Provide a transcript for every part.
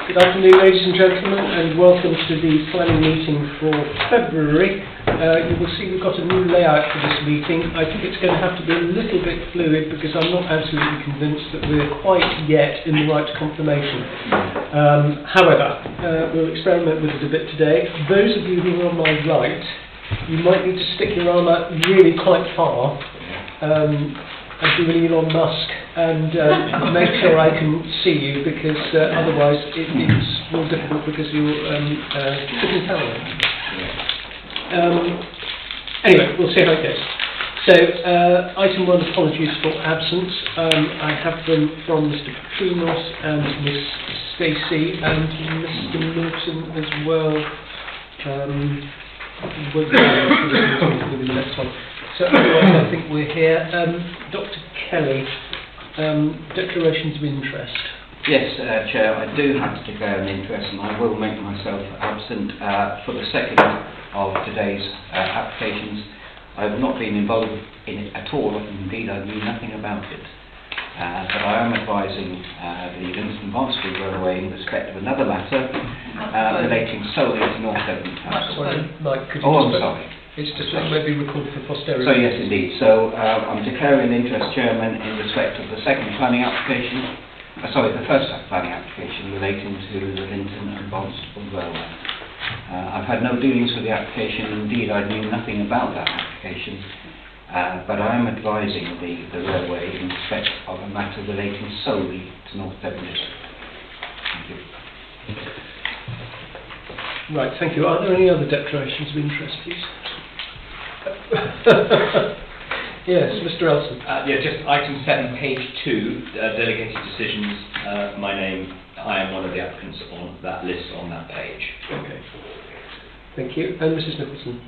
Good afternoon, ladies and gentlemen, and welcome to the planning meeting for February. You will see we've got a new layout for this meeting. I think it's going to have to be a little bit fluid because I'm not absolutely convinced that we're quite yet in the right confirmation. However, we'll experiment with it a bit today. Those of you who are on my right, you might need to stick your arm out really quite far and do an Elon Musk and make sure I can see you, because otherwise it's more difficult because you're sitting parallel. Anyway, we'll see how it goes. So, item 1, apologies for absence. I have them from Mr. Petrinos and Miss Stacey and Mr. Milton as well. Won't be the next one. So otherwise I think we're here. Dr. Kelly, declarations of interest. Yes, Chair, I do have to declare an interest, and I will make myself absent for the second of today's applications. I have not been involved in it at all, and indeed I knew nothing about it. But I am advising the Linton Barnsley Railway in respect of another matter relating solely to North Devon Council. Sorry, Mike, could you I'm sorry. It's just like maybe recorded for posterity. So yes, indeed. So I'm declaring an interest, Chairman, in respect of the second planning application. The first planning application relating to the Linton and Barnsley Railway. I've had no dealings with the application. Indeed, I knew nothing about that application. But I am advising the railway in respect of a matter relating solely to North Devon. Thank you. Right, thank you. Are there any other declarations of interest, please? Yes, Mr. Elson. Just item 7, page 2, delegated decisions. My name, I am one of the applicants on that list on that page. Okay. Thank you. And Mrs. Nicholson.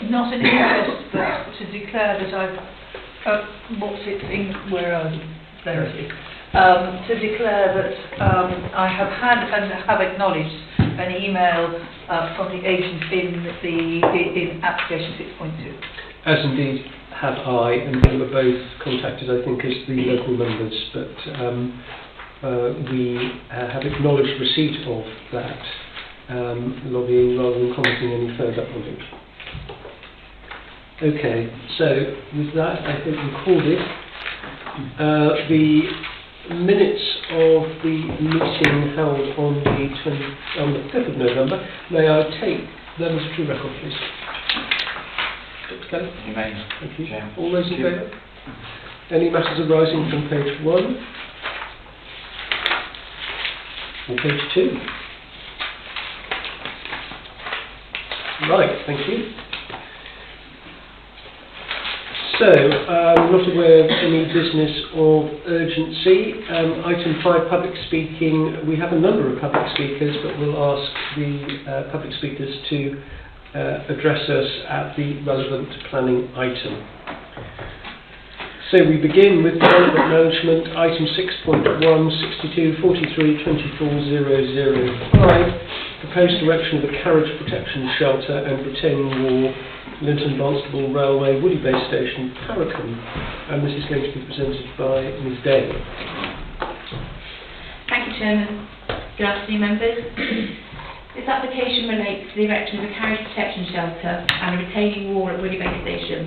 Not an interest, but to declare that I've to declare that I have had and have acknowledged an email from the agent in application 6.2. As indeed have I, and we were both contacted, I think, as the local members, but we have acknowledged receipt of that lobbying rather than commenting any further on it. Okay, so with that, I think recorded. The minutes of the meeting held on the 5th of November, may I take them as a true record, please? Dr. Kelly? You may. Thank you. Chair. All those in favour? Any matters arising from page 1? Or page 2? Right, thank you. So, I'm not aware of any business of urgency. Item 5, public speaking. We have a number of public speakers, but we'll ask the public speakers to address us at the relevant planning item. So we begin with development management, item 6.1, 62 43 24005, proposed erection of a carriage protection shelter and retaining wall, Linton Barnsley Railway, Woody Base Station, Paracan, and this is going to be presented by Ms. Day. Thank you, Chairman. Good afternoon, members. This application relates to the erection of a carriage protection shelter and a retaining wall at Woody Base Station.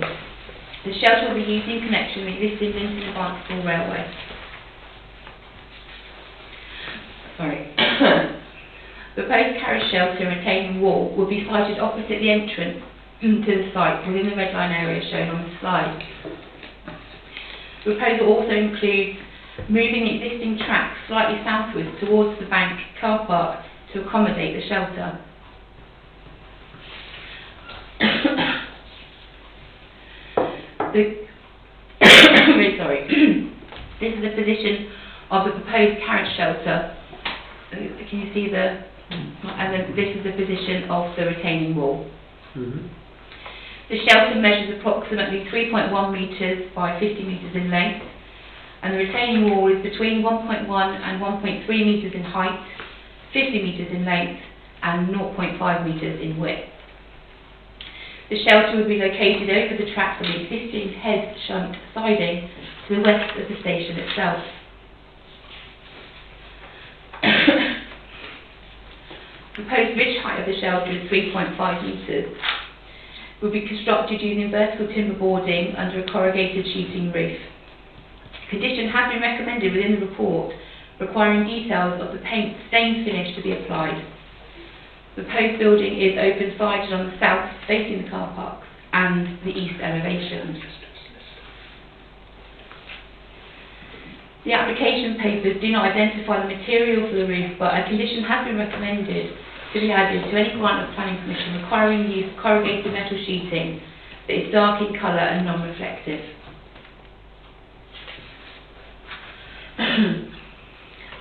The shelter will be used in connection with the existing Linton and Barnsley Railway. The proposed carriage shelter and retaining wall will be sited opposite the entrance to the site within the red line area shown on the slide. The proposal also includes moving the existing track slightly southwards towards the bank car park to accommodate the shelter. This is the position of the proposed carriage shelter. Can you see the? And then this is the position of the retaining wall. Mm-hmm. The shelter measures approximately 3.1 metres by 50 metres in length, and the retaining wall is between 1.1 and 1.3 metres in height, 50 metres in length, and 0.5 metres in width. The shelter would be located over the track from the existing head shunt siding to the west of the station itself. Proposed ridge height of the shelter is 3.5 metres. Will be constructed using vertical timber boarding under a corrugated sheeting roof. Condition has been recommended within the report, requiring details of the paint stain finish to be applied. The proposed building is open-sided on the south, facing the car parks, and the east elevation. The application papers do not identify the material for the roof, but a condition has been recommended to be added to any grant of planning permission requiring the use of corrugated metal sheeting that is dark in colour and non-reflective.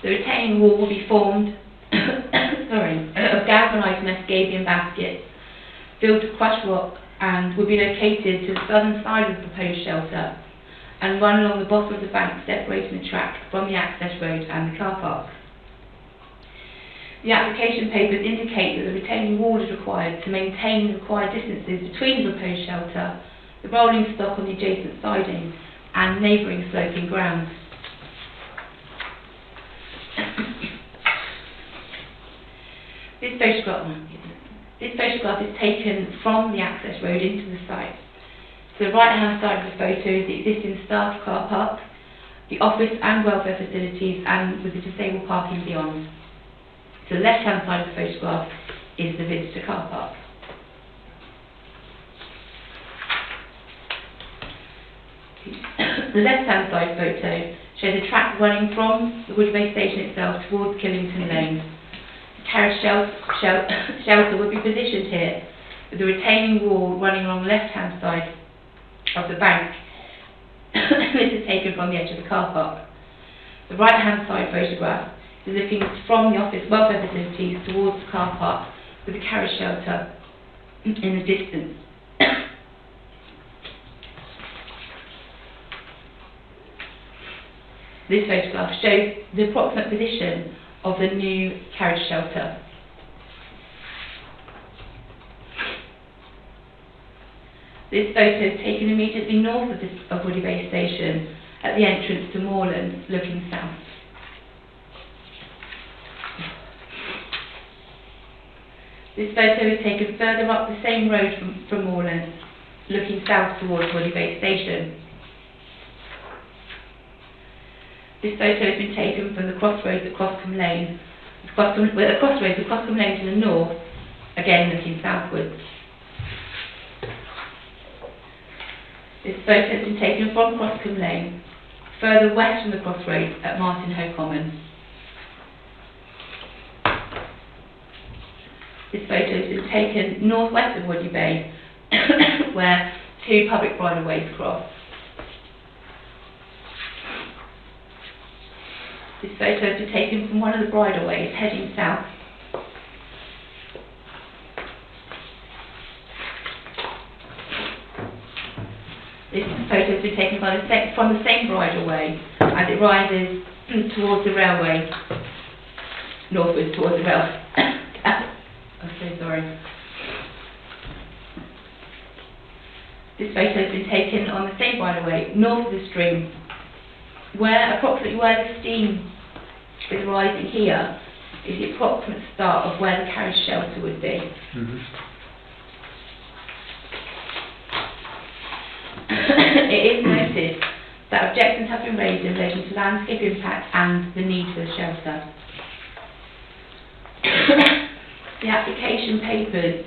The retaining wall will be formed of galvanised Mesgabian baskets filled with crushed rock and will be located to the southern side of the proposed shelter and run along the bottom of the bank, separating the track from the access road and the car park. The application papers indicate that the retaining wall is required to maintain the required distances between the proposed shelter, the rolling stock on the adjacent siding, and neighbouring sloping ground. This photograph is taken from the access road into the site. To the right-hand side of the photo is the existing staff car park, the office and welfare facilities, and with the disabled parking beyond. To the left-hand side of the photograph is the visitor car park. The left-hand side photo shows a track running from the Woodbay station itself towards Killington Lane. The carriage shelter would be positioned here, with the retaining wall running along the left-hand side of the bank. This is taken from the edge of the car park. The right-hand side photograph is looking from the office welfare facilities towards the car park, with the carriage shelter in the distance. This photograph shows the approximate position of the new carriage shelter. This photo is taken immediately north of Woody Bay Station at the entrance to Moorland, looking south. This photo is taken further up the same road from Moorland, looking south towards Woody Bay Station. This photo has been taken from the crossroads at Croscombe Lane, Lane to the north, again looking southwards. This photo has been taken from Croscombe Lane, further west from the crossroads at Martin Hoe Common. This photo has been taken northwest of Woody Bay, where two public bridleways cross. This photo has been taken from one of the bridleways heading south. This photo has been taken from the same bridleway as it rises towards the railway, northwards towards the rail. I'm so sorry. This photo has been taken on the same bridleway north of the stream, approximately where the steam is rising here is the approximate start of where the carriage shelter would be. It is noted that objections have been raised in relation to landscape impact and the need for the shelter. The application papers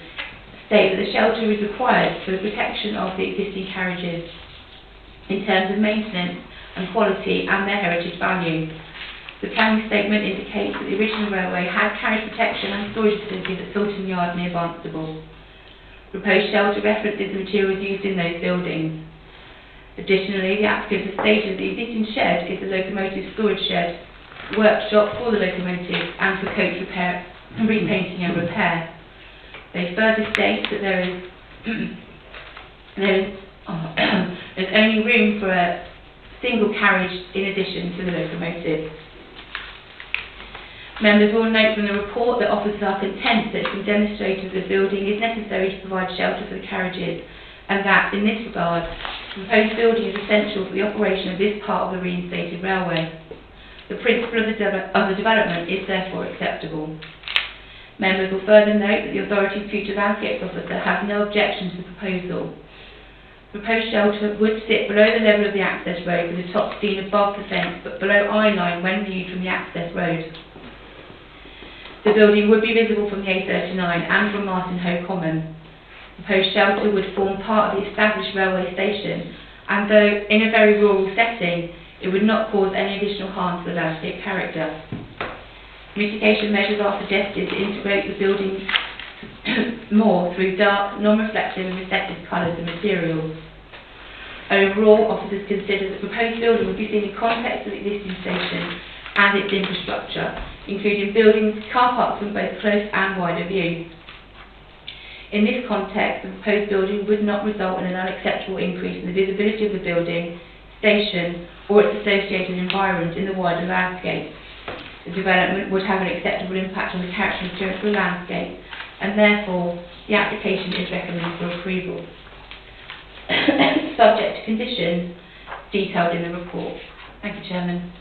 state that the shelter is required for the protection of the existing carriages in terms of maintenance and quality and their heritage value. The planning statement indicates that the original railway had carriage protection and storage facilities at Thornton Yard near Barnstable. Proposed shelter references the materials used in those buildings. Additionally, the applicant has stated that the existing shed is the locomotive storage shed, workshop for the locomotives and for coach repair, repainting and repair. They further state that there's only room for a single carriage in addition to the locomotive. Members will note from the report that officers are content that it's been demonstrated that the building is necessary to provide shelter for the carriages, and that, in this regard, the proposed building is essential for the operation of this part of the reinstated railway. The principle of the development is therefore acceptable. Members will further note that the authority's future landscape officer has no objection to the proposal. The proposed shelter would sit below the level of the access road with the top seen above the fence but below eye line when viewed from the access road. The building would be visible from the A39 and from Martin Hoe Common. The proposed shelter would form part of the established railway station, and though in a very rural setting, it would not cause any additional harm to the landscape character. Mitigation measures are suggested to integrate the building more through dark, non-reflective and recessive colours and materials. Overall, officers consider the proposed building would be seen in context of the existing station and its infrastructure, including buildings, car parks from both close and wider view. In this context, the proposed building would not result in an unacceptable increase in the visibility of the building, station or its associated environment in the wider landscape. The development would have an acceptable impact on the character and appearance of the landscape, and therefore the application is recommended for approval. Subject to conditions detailed in the report. Thank you, Chairman.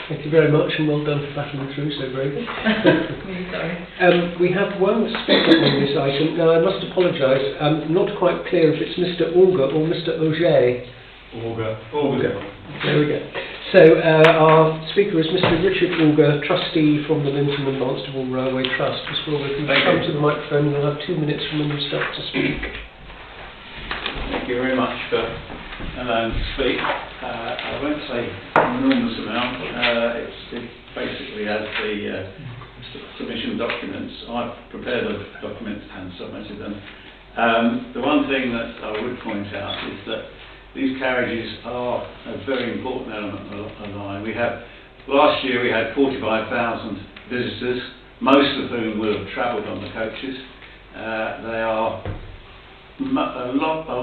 Thank you very much, and well done for battling through so bravely. Really sorry. We have one speaker on this item. Now, I must apologise, not quite clear if it's Mr. Auger or Mr. Auger. Auger. There we go. So, our speaker is Mr. Richard Auger, trustee from the Linton and Barnstaple Railway Trust. Mr. Auger, if you come to the microphone, you'll have 2 minutes from when you start to speak. Thank you very much for allowing me to speak. I won't say an enormous amount. It's basically as the submission documents. I've prepared the documents and submitted them. The one thing that I would point out is that these carriages are a very important element of the line. Last year we had 45,000 visitors, most of whom would have travelled on the coaches. A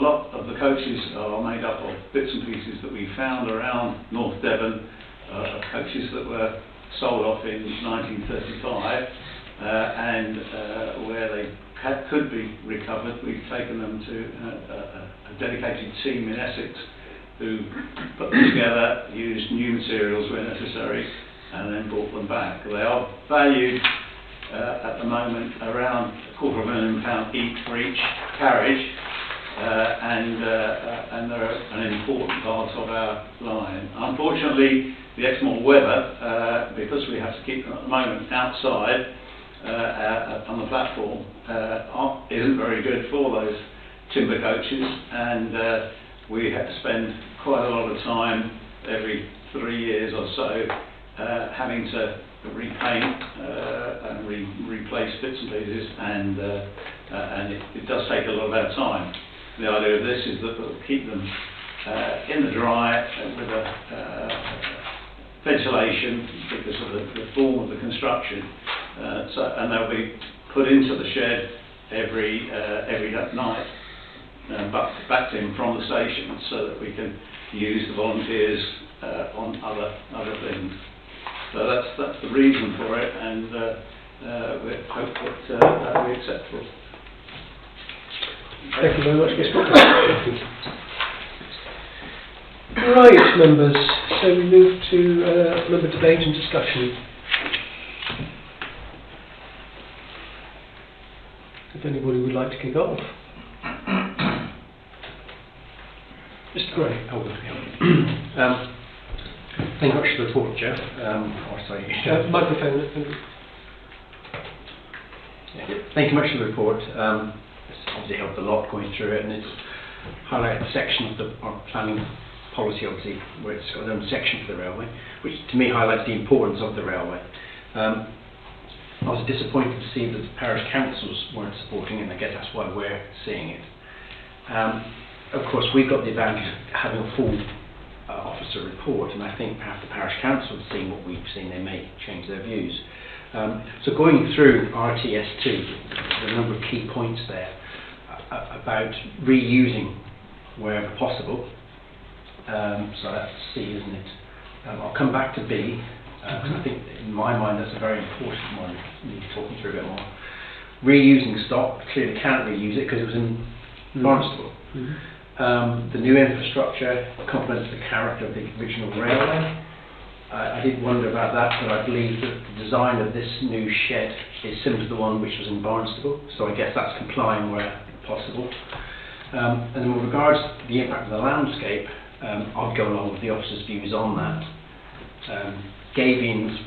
lot of the coaches are made up of bits and pieces that we found around North Devon, coaches that were sold off in 1935, and where they could be recovered, we've taken them to a dedicated team in Essex who put them together, used new materials where necessary, and then brought them back. They are valued at the moment around £250,000 each for each carriage, and they're an important part of our line. Unfortunately, the Exmoor weather, because we have to keep them at the moment outside on the platform, isn't very good for those timber coaches, and we have to spend quite a lot of time every 3 years or so having to repaint and replace bits and pieces, and it does take a lot of our time. The idea of this is that we'll keep them in the dry with ventilation because of the form of the construction, and they'll be put into the shed every night, backed in from the station, so that we can use the volunteers on other things. So that's the reason for it, and we hope that that will be acceptable. Thank you very much, Mr. Auger. Right, members. So we move to member debate and discussion. If anybody would like to kick off. Mr. Gray. Thank you much for the report, Joe. Microphone. Thank you much for the report. It's obviously helped a lot going through it, and it's highlighted a section of our planning policy, obviously, where it's got its own section for the railway, which to me highlights the importance of the railway. I was disappointed to see that the parish councils weren't supporting it, and I guess that's why we're seeing it. Of course, we've got the advantage of having a full officer report, and I think perhaps the parish council have seen what we've seen, they may change their views. So going through RTS2, there's a number of key points there about reusing wherever possible. So that's C, isn't it? I'll come back to B, because I think in my mind that's a very important one. We need to talk you through a bit more. Reusing stock, clearly can't reuse it because it was in Barnstaple. The new infrastructure complements the character of the original railway. I did wonder about that, but I believe that the design of this new shed is similar to the one which was in Barnstable, so I guess that's complying where possible. And then with regards to the impact of the landscape, I'd go along with the officer's views on that. Gabions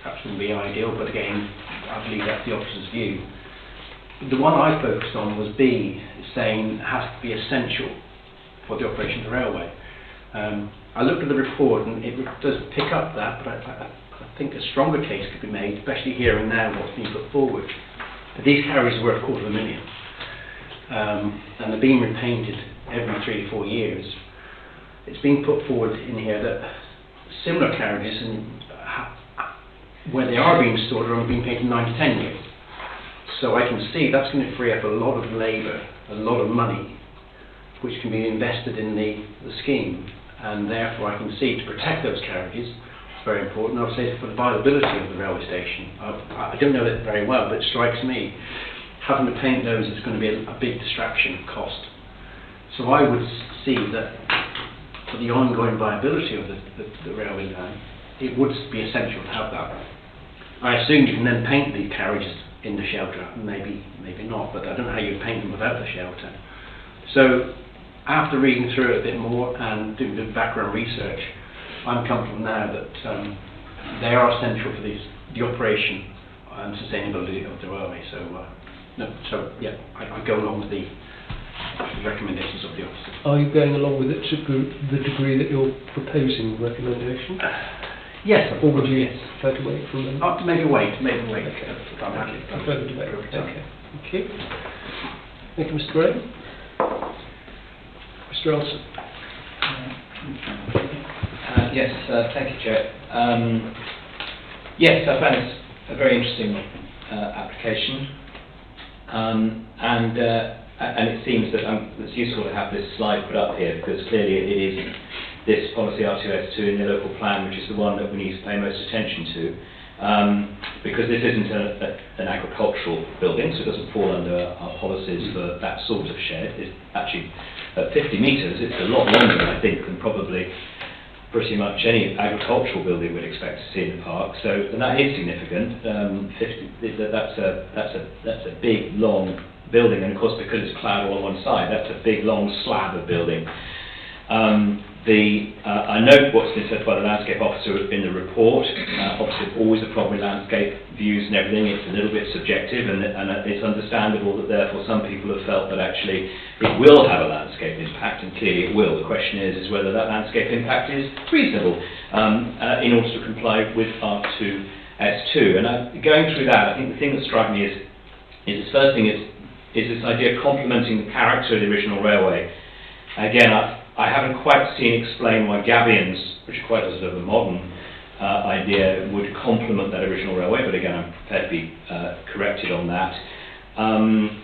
perhaps wouldn't be ideal, but again, I believe that's the officer's view. The one I focused on was B, saying it has to be essential for the operation of the railway. I looked at the report and it does pick up that, but I think a stronger case could be made, especially here and now what's being put forward. But these carriages are worth $250,000, and they're being repainted every 3 to 4 years. It's being put forward in here that similar carriages, and where they are being stored, are only being painted 9 to 10 years. So I can see that's going to free up a lot of labour, a lot of money, which can be invested in the scheme, and therefore I can see to protect those carriages, it's very important. I would say for the viability of the railway station, I don't know that very well, but it strikes me having to paint those is going to be a big distraction cost. So I would see that for the ongoing viability of the railway line, it would be essential to have that. I assume you can then paint the carriages in the shelter, maybe not, but I don't know how you paint them without the shelter. So after reading through it a bit more and doing a bit of background research, I'm comfortable now that they are essential for the operation and sustainability of the railway. So I go along with the recommendations of the officer. Are you going along with it to the degree that you're proposing the recommendation? Yes, or would you prefer to wait from them? Maybe wait. Okay. Further debate. Okay. Thank you. Thank you, Mr. Gray. Mr. Elson. Yes, thank you, Chair. Yes, I found this a very interesting application, and it seems that it's useful to have this slide put up here, because clearly it is this policy R2S2 in the local plan which is the one that we need to pay most attention to, because this isn't an agricultural building, so it doesn't fall under our policies for that sort of shed. It's actually at 50 metres, it's a lot longer, I think, than probably pretty much any agricultural building we'd expect to see in the park. So, and that is significant. That's a big, long building, and of course, because it's clad on one side, that's a big, long slab of building. I note what's been said by the landscape officer in the report. Obviously, always a problem with landscape views and everything. It's a little bit subjective, and it's understandable that therefore some people have felt that actually it will have a landscape impact, and clearly it will. The question is whether that landscape impact is reasonable in order to comply with R2S2. And going through that, I think the thing that struck me is the first thing is this idea of complementing the character of the original railway. Again, I haven't quite seen explain why gabions, which are quite a sort of a modern idea, would complement that original railway, but again, I'm prepared to be corrected on that.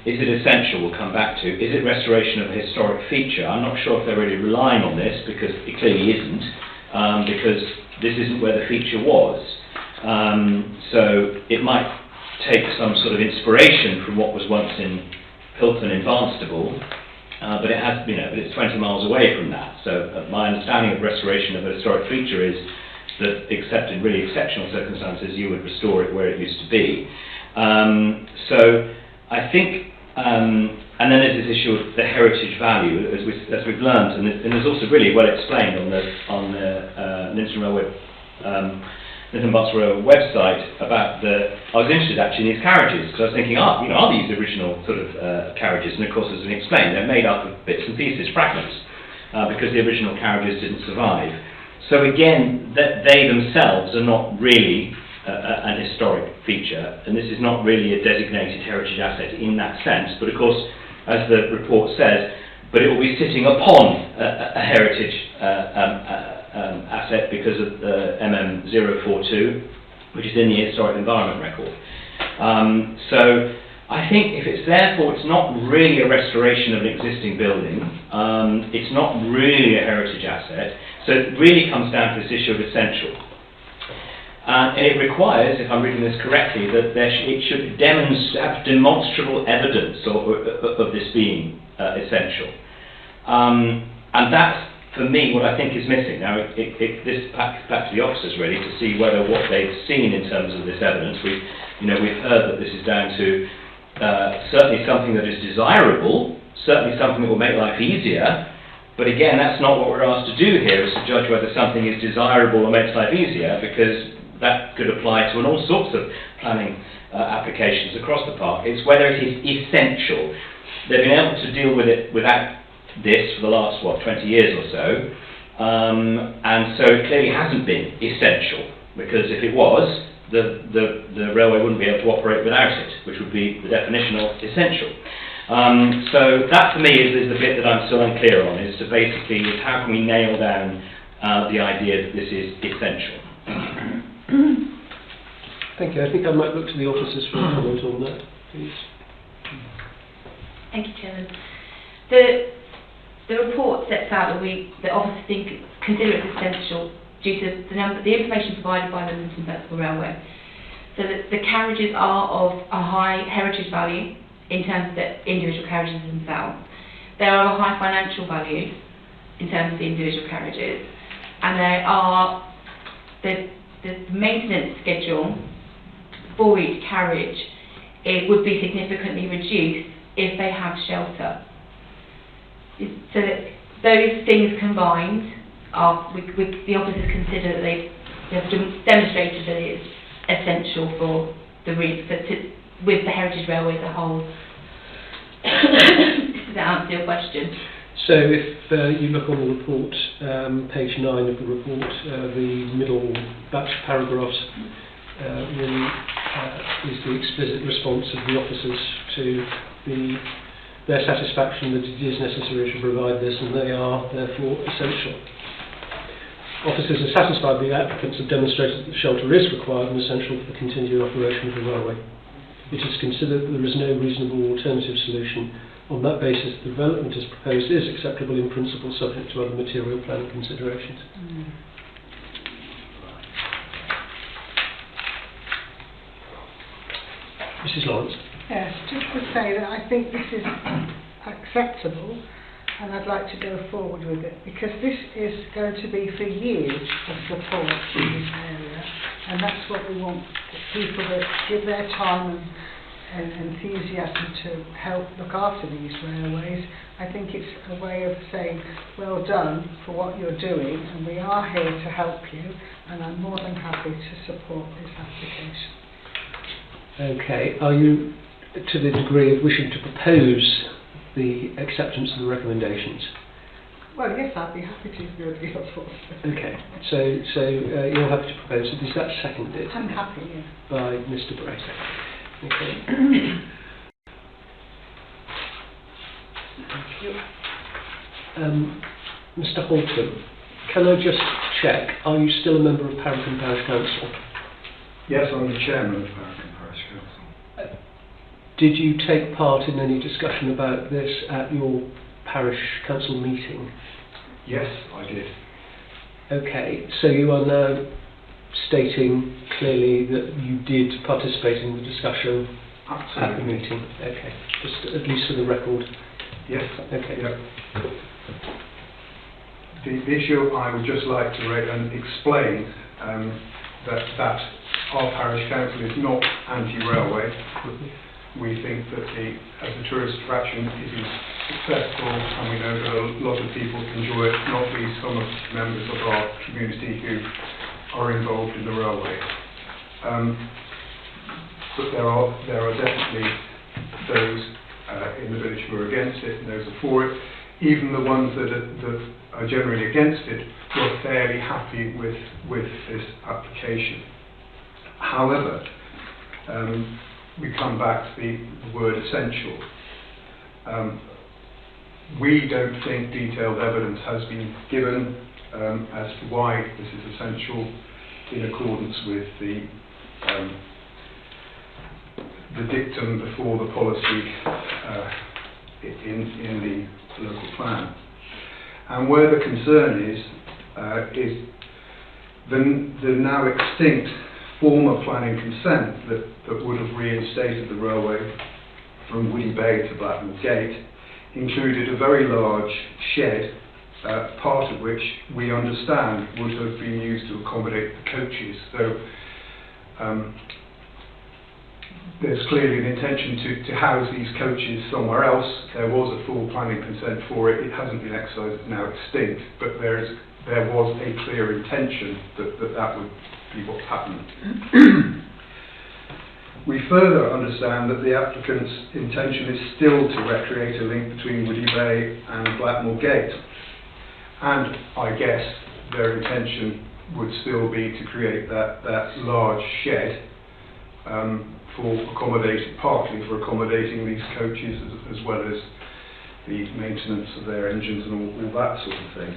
Is it essential? We'll come back to. Is it restoration of a historic feature? I'm not sure if they're really relying on this, because it clearly isn't, because this isn't where the feature was. So it might take some sort of inspiration from what was once in Hilton in Barnstable, but it has, but it's 20 miles away from that. So my understanding of restoration of a historic feature is that, except in really exceptional circumstances, you would restore it where it used to be. So I think, and then there's this issue of the heritage value, as we've learned, and there's also really well explained on the Linton Railway. Linton Bus Railway website about I was interested actually in these carriages, because I was thinking, are these original sort of carriages? And of course, as been explained, they're made up of bits and pieces, fragments, because the original carriages didn't survive. So again, they themselves are not really an historic feature, and this is not really a designated heritage asset in that sense. But of course, as the report says, but it will be sitting upon a heritage asset because of the MM042, which is in the historic environment record. So I think if it's therefore it's not really a restoration of an existing building, it's not really a heritage asset, so it really comes down to this issue of essential. And it requires, if I'm reading this correctly, that it should have demonstrable evidence of this being essential. And that's for me, what I think is missing now, this back to the officers really to see whether what they've seen in terms of this evidence. We've heard that this is down to certainly something that is desirable, certainly something that will make life easier. But again, that's not what we're asked to do here, is to judge whether something is desirable or makes life easier, because that could apply to all sorts of planning applications across the park. It's whether it is essential. They've been able to deal with it without this for the last, 20 years or so, and so it clearly hasn't been essential, because if it was, the railway wouldn't be able to operate without it, which would be the definition of essential. So that for me is the bit that I'm still unclear on, is to basically how can we nail down the idea that this is essential. Thank you. I think I might look to the officers for a comment on that, please. Thank you, Chairman. The report sets out that officers consider it essential due to the information provided by the Linton Festival Railway. So that the carriages are of a high heritage value in terms of the individual carriages themselves. They are of a high financial value in terms of the individual carriages, and they are the maintenance schedule for each carriage. It would be significantly reduced if they have shelter. So that those things combined, the officers consider that they have demonstrated that it is essential for with the Heritage Railway as a whole. Does that answer your question? So if you look on the report, page 9 of the report, the middle batch of paragraphs really is the explicit response of the officers to their satisfaction that it is necessary to provide this, and they are therefore essential. Officers are satisfied the applicants have demonstrated that shelter is required and essential for the continued operation of the railway. It is considered that there is no reasonable alternative solution. On that basis, the development as proposed is acceptable in principle, subject to other material planning considerations. Mrs. Lawrence. Yes, just to say that I think this is acceptable, and I'd like to go forward with it, because this is going to be for years of support in this area, and that's what we want, people that give their time and enthusiasm to help look after these railways. I think it's a way of saying, well done for what you're doing, and we are here to help you, and I'm more than happy to support this application. Okay, are you to the degree of wishing to propose the acceptance of the recommendations? Well, yes, I'd be happy to if nobody else wants to. Okay, so you're happy to propose it. Is that seconded? I'm happy, yes. By Mr. Bray. Okay. Mr. Holton, can I just check, are you still a member of Paragon Parish Council? Yes, I'm the chairman of Paragon Parish Council. Did you take part in any discussion about this at your parish council meeting? Yes, I did. Okay, so you are now stating clearly that you did participate in the discussion Absolutely. at the meeting. Okay, just at least for the record. Yes. Okay. Yep. The issue I would just like to explain that our parish council is not anti-railway. We think that as a tourist attraction it is successful, and we know that a lot of people enjoy it, not least some of the members of our community who are involved in the railway. But there are definitely those in the village who are against it and those are for it. Even the ones that are generally against it were fairly happy with this application. However, we come back to the word essential. We don't think detailed evidence has been given as to why this is essential in accordance with the dictum before the policy in the local plan. And where the concern is the now extinct former planning consent that would have reinstated the railway from Woody Bay to Blackmore Gate included a very large shed part of which we understand would have been used to accommodate the coaches. So there's clearly an intention to house these coaches somewhere else. There was a full planning consent for it. It hasn't been exercised, it's now extinct, but there was a clear intention that would be what happened. We further understand that the applicant's intention is still to recreate a link between Woody Bay and Blackmore Gate. And I guess their intention would still be to create that large shed partly for accommodating these coaches as well as the maintenance of their engines and all that sort of thing.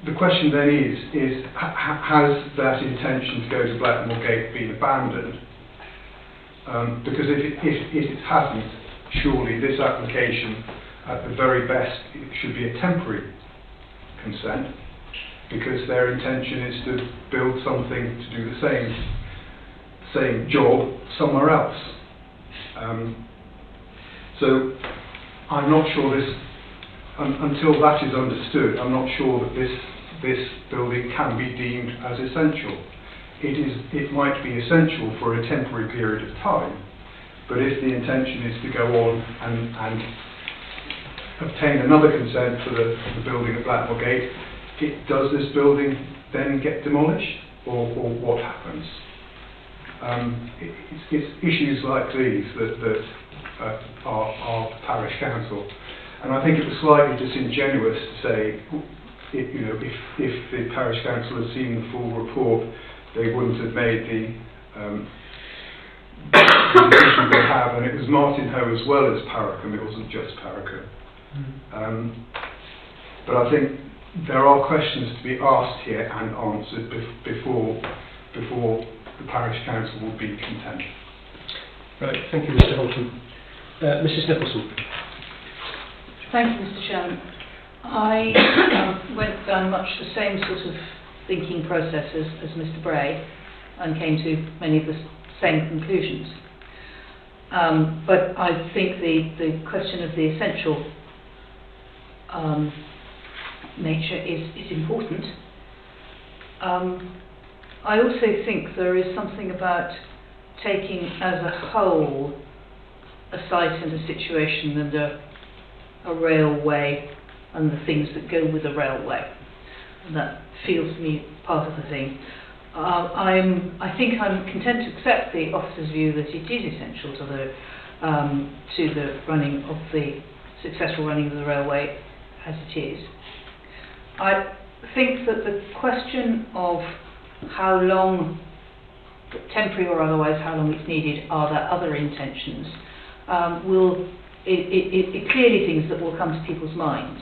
The question then is has that intention to go to Blackmore Gate been abandoned? Because if it hasn't, surely this application, at the very best, it should be a temporary consent, because their intention is to build something to do the same job somewhere else. So I'm not sure this, until that is understood, I'm not sure that this building can be deemed as essential. It might be essential for a temporary period of time, but if the intention is to go on and obtain another consent for the building at Blackmore Gate, does this building then get demolished, or what happens? It's issues like these that are parish council, and I think it was slightly disingenuous to say, if the parish council had seen the full report, they wouldn't have made the decision they have, and it was Martin Hoe as well as Paracombe, it wasn't just Paracombe. But I think there are questions to be asked here and answered before the parish council will be content. Right, thank you, Mr. Holton. Mrs. Nicholson. Thank you, Mr. Chairman. I went down much the same sort of thinking process as Mr. Bray and came to many of the same conclusions. But I think the question of the essential nature is important. I also think there is something about taking as a whole a site and a situation and a railway and the things that go with a railway. And that feels to me part of the thing. I think I'm content to accept the officer's view that it is essential to the running of the successful running of the railway as it is. I think that the question of how long, temporary or otherwise, how long it's needed, are there other intentions, it clearly things that will come to people's minds.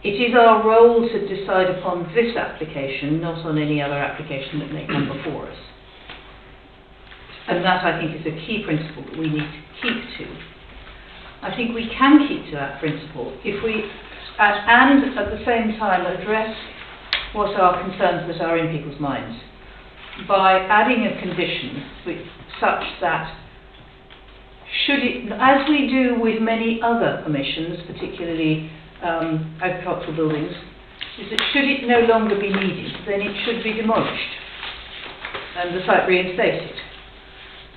It is our role to decide upon this application, not on any other application that may come before us. And that, I think, is a key principle that we need to keep to. I think we can keep to that principle if we, and at the same time, address what are concerns that are in people's minds by adding a condition such that should it, as we do with many other permissions, particularly agricultural buildings, is that should it no longer be needed, then it should be demolished and the site reinstated.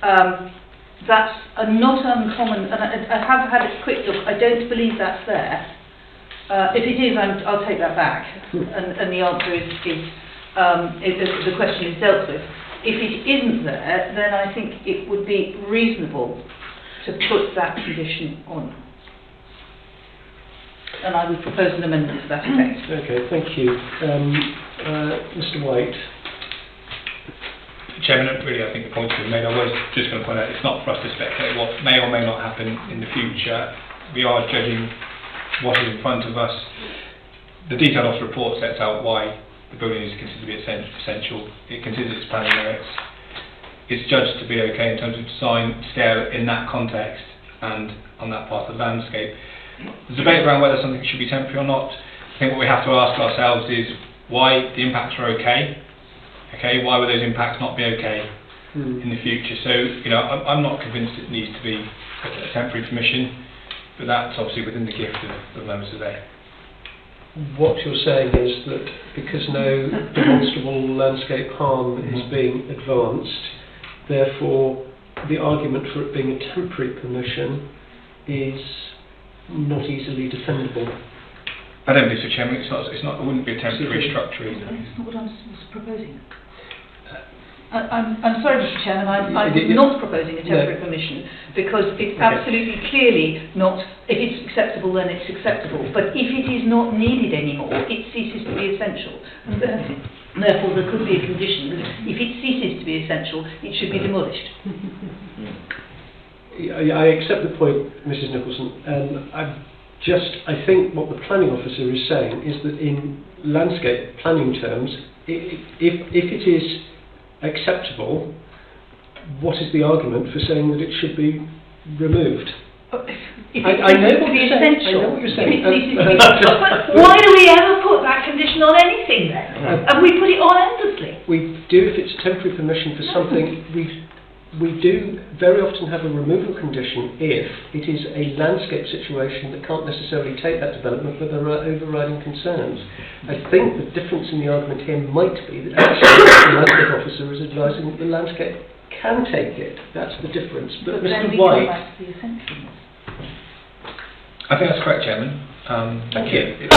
That's a not uncommon, and I have had a quick look, I don't believe that's there. If it is, I'll take that back, and the answer is the question is dealt with. If it isn't there, then I think it would be reasonable to put that condition on. And I would propose an amendment to that effect. Okay, thank you. Mr. White. Chairman, really I think the points have been made. I was just going to point out it's not for us to speculate what may or may not happen in the future. We are judging what is in front of us. The detailed officer report sets out why the building is considered to be essential. It considers its planning merits. It's judged to be okay in terms of design, scale in that context and on that part of the landscape. There's a debate around whether something should be temporary or not. I think what we have to ask ourselves is why the impacts are okay. Okay, why would those impacts not be okay in the future? So, I'm not convinced it needs to be a temporary permission. but that's obviously within the gift of members today. What you're saying is that because no demonstrable landscape harm is being advanced, therefore the argument for it being a temporary permission is not easily defendable. I don't believe so, Chairman. It's not. It wouldn't be a temporary structure either. It's not what I was proposing. I'm sorry, Mr. Chairman, I'm not proposing a temporary permission because it's absolutely clearly not, if it's acceptable then it's acceptable, but if it is not needed anymore, it ceases to be essential. And therefore there could be a condition that if it ceases to be essential, it should be demolished. I accept the point, Mrs Nicholson. I think what the planning officer is saying is that in landscape planning terms, if it is acceptable, what is the argument for saying that it should be removed? I know what you're saying. I know what you're saying. But why do we ever put that condition on anything then? And we put it on endlessly. We do if it's temporary permission for something. We do very often have a removal condition if it is a landscape situation that can't necessarily take that development, but there are overriding concerns. I think the difference in the argument here might be that actually the landscape officer is advising that the landscape can take it. That's the difference. But Mr. White. I think that's correct, Chairman. Thank you.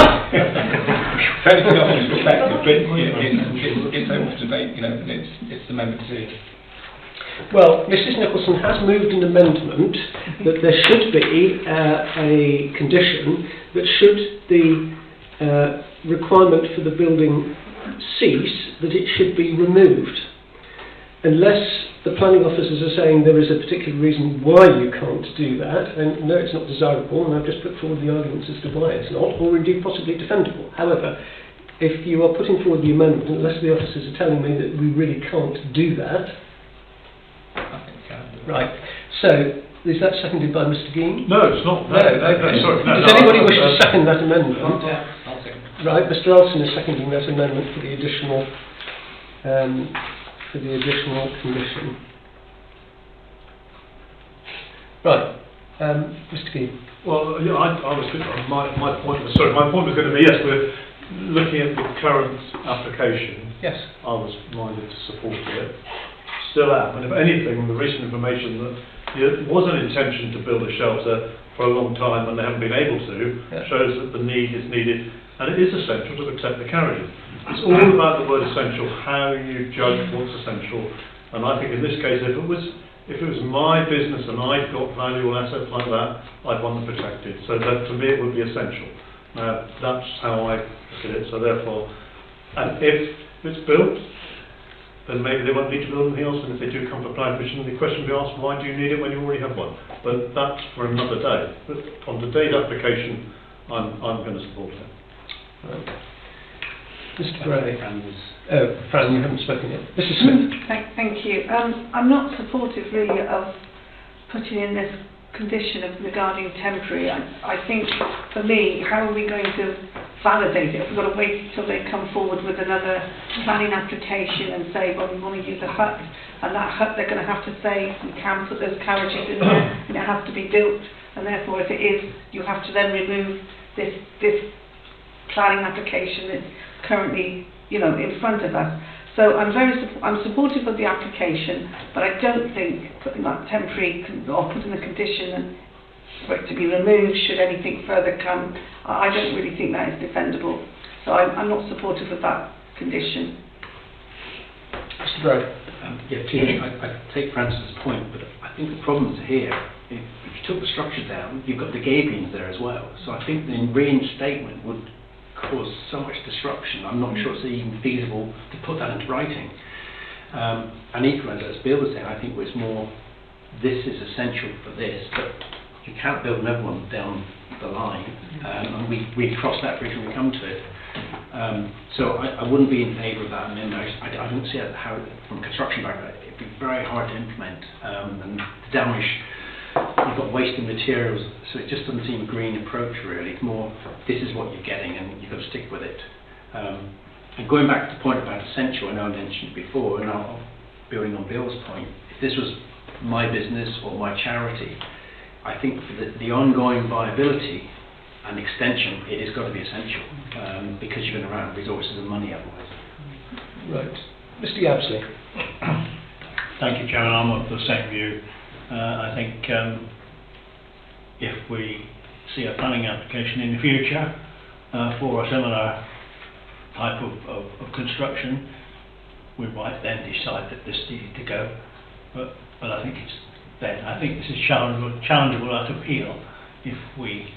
Fairly often perspective, but it's open to debate, and it's the member decision. Well, Mrs Nicholson has moved an amendment that there should be a condition that should the requirement for the building cease, that it should be removed. Unless the planning officers are saying there is a particular reason why you can't do that, and no, it's not desirable, and I've just put forward the arguments as to why it's not, or indeed possibly defendable. However, if you are putting forward the amendment, unless the officers are telling me that we really can't do that, right. So, is that seconded by Mr. Geen? No, it's not. No, sorry. Does anybody wish to second that amendment? I'll second. Right, Mr. Olsen is seconding that amendment for the additional condition. Right, Mr. Geen. Well, yeah, I was my point was going to be yes. We're looking at the current application. Yes. I was minded to support it. Still am, and if anything, the recent information that there was an intention to build a shelter for a long time and they haven't been able to, shows that the need is needed, and it is essential to protect the carriers. It's all about the word essential, how you judge what's essential, and I think in this case, if it was my business and I'd got valuable assets like that, I'd want them protected. So that to me it would be essential. Now that's how I look at it. So therefore, and if it's built, then maybe they won't need to build anything else, and if they do come for planning permission, the question will be asked, why do you need it when you already have one? But that's for another day. But on today's application, I'm going to support it. Right. Mr. Gray. Fran, you haven't spoken yet. Mrs. Smith. Thank you. I'm not supportive really of putting in this condition of regarding temporary. I think for me, how are we going to validate it? If we've got to wait until they come forward with another planning application and say, well, we want to use a hut, and that hut they're going to have to say we can put those carriages in there and it has to be built, and therefore if it is, you have to then remove this planning application that's currently in front of us. So I'm supportive of the application, but I don't think putting that temporary or putting the condition for it to be removed should anything further come. I don't really think that is defendable. So I'm not supportive of that condition. Mr. Gray. I take Francis's point, but I think the problem's here. If you took the structure down, you've got the gabions there as well. So I think the reinstatement would cause so much disruption. I'm not sure it's even feasible to put that into writing. And equally, as Bill was saying, I think it's more, this is essential for this, but you can't build another one down the line, and we cross that bridge when we come to it. So I wouldn't be in favour of that, and I don't see how, from a construction background, it'd be very hard to implement, and the damage. You've got wasted materials, so it just doesn't seem a green approach really. It's more, this is what you're getting and you've got to stick with it. And going back to the point about essential, I know I mentioned it before, and I'll building on Bill's point, if this was my business or my charity, I think for the ongoing viability and extension, it has got to be essential, because you're going to run out of resources and money otherwise. Right. Mr. Yabsley. Thank you, Chairman. I'm of the same view. I think if we see a planning application in the future for a similar type of construction, we might then decide that this needed to go. But I think I think this is challengeable at appeal if we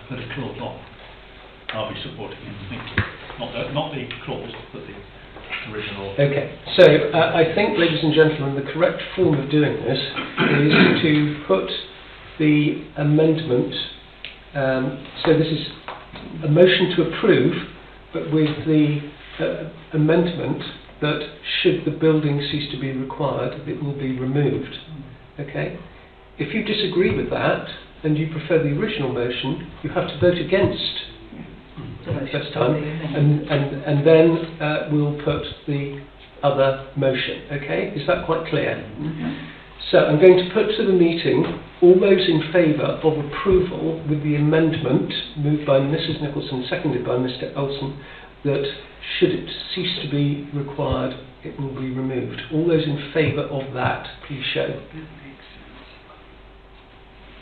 put a clause on. I'll be supporting it. Thank you. Not the clause, but the original. Okay, so I think, ladies and gentlemen, the correct form of doing this is to put the amendment, so this is a motion to approve, but with the amendment that should the building cease to be required, it will be removed. Okay? If you disagree with that and you prefer the original motion, you have to vote against this time, and then we'll put the other motion. Okay? Is that quite clear? Mm-hmm. So I'm going to put to the meeting all those in favour of approval with the amendment moved by Mrs Nicholson, seconded by Mr Elson, that should it cease to be required, it will be removed. All those in favour of that, please show.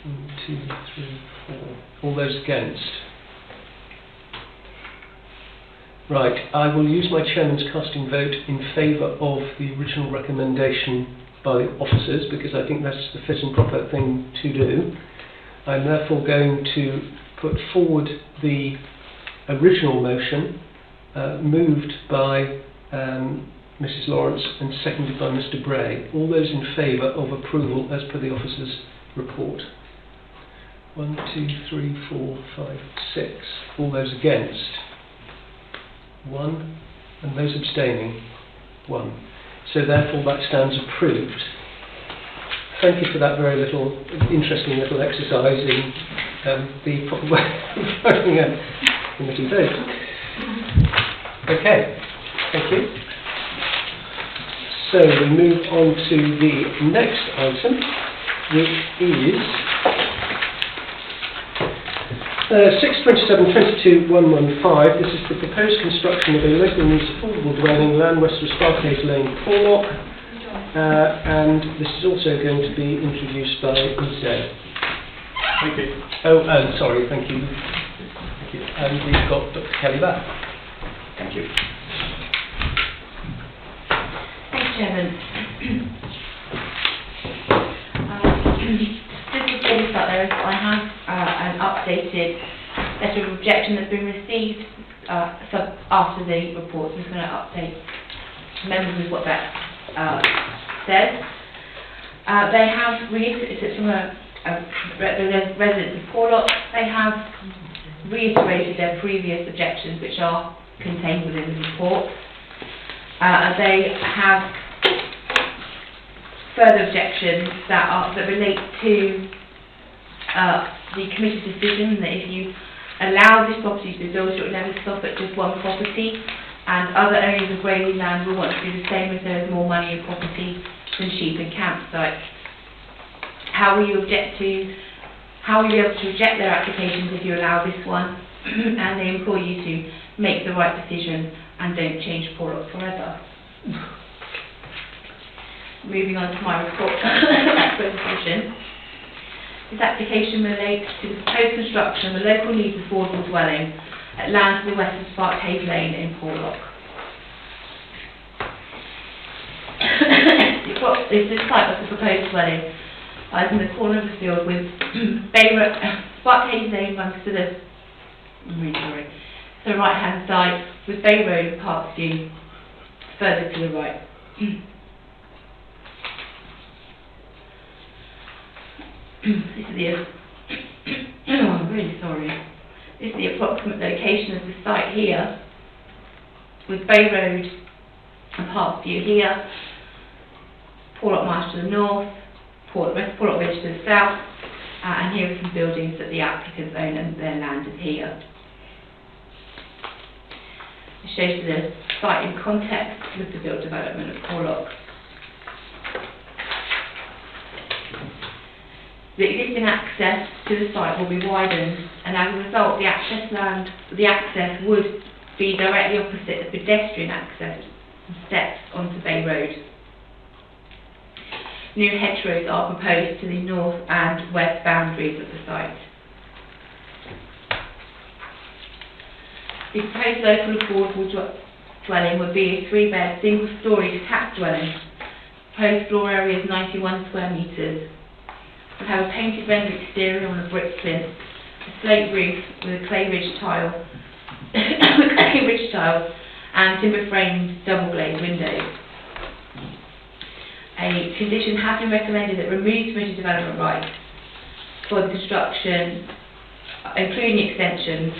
1, 2, 3, 4. All those against? Right, I will use my chairman's casting vote in favour of the original recommendation by the officers, because I think that's the fit and proper thing to do. I'm therefore going to put forward the original motion moved by Mrs Lawrence and seconded by Mr Bray. All those in favour of approval as per the officers' report. 1, 2, 3, 4, 5, 6. All those against? 1. And those abstaining? 1. So therefore that stands approved. Thank you for that very interesting little exercise in the proper way of voting a committee vote. Okay, thank you. So we move on to the next item, which is 627-22-115. This is the proposed construction of a local needs affordable dwelling, Land West of Sparkgate Lane, Porlock, and this is also going to be introduced by Ms. Thank you. Oh, sorry, thank you. Thank you. And we've got Dr. Kelly back. Thank you. Thanks, Chairman. Just before we start there, I have an updated letter of objection that's been received after the report. I'm just going to update members with what that says. They have reiterated from the residents of Porlock, they have reiterated their previous objections, which are contained within the report. They have further objections that relate to the committee's decision that if you allow this property to be built, it will never stop at just one property, and other owners of grazing land will want to do the same if there is more money in property than sheep and campsites. How will you be able to reject their applications if you allow this one? And they implore you to make the right decision and don't change Porlock forever. Moving on to my report resolution. This application relates to the proposed construction of a local needs affordable dwelling at land to the west of Sparkhaven Lane in Porlock. The site of the proposed dwelling lies in the corner of the field with Sparkhaven Lane runs to the right hand side, with Bay Road and Parkview further to the right. This is the I'm really sorry. This is the approximate location of the site here, with Bay Road and Parkview here, Porlock Marsh to the north, West Porlock Ridge to the south, and here are some buildings that the applicants own, and their land is here. It shows the site in context with the built development of Porlock. The existing access to the site will be widened, and as a result, the access would be directly opposite the pedestrian access and steps onto Bay Road. New hedgerows are proposed to the north and west boundaries of the site. The proposed local affordable dwelling would be a 3-bed, single-storey detached dwelling. Proposed floor area is 91 square metres. Would have a painted render exterior on a brick plinth, a slate roof with a clay ridge tile, and timber-framed double-glazed windows. A condition has been recommended that removes permitted development rights for the construction, including extensions.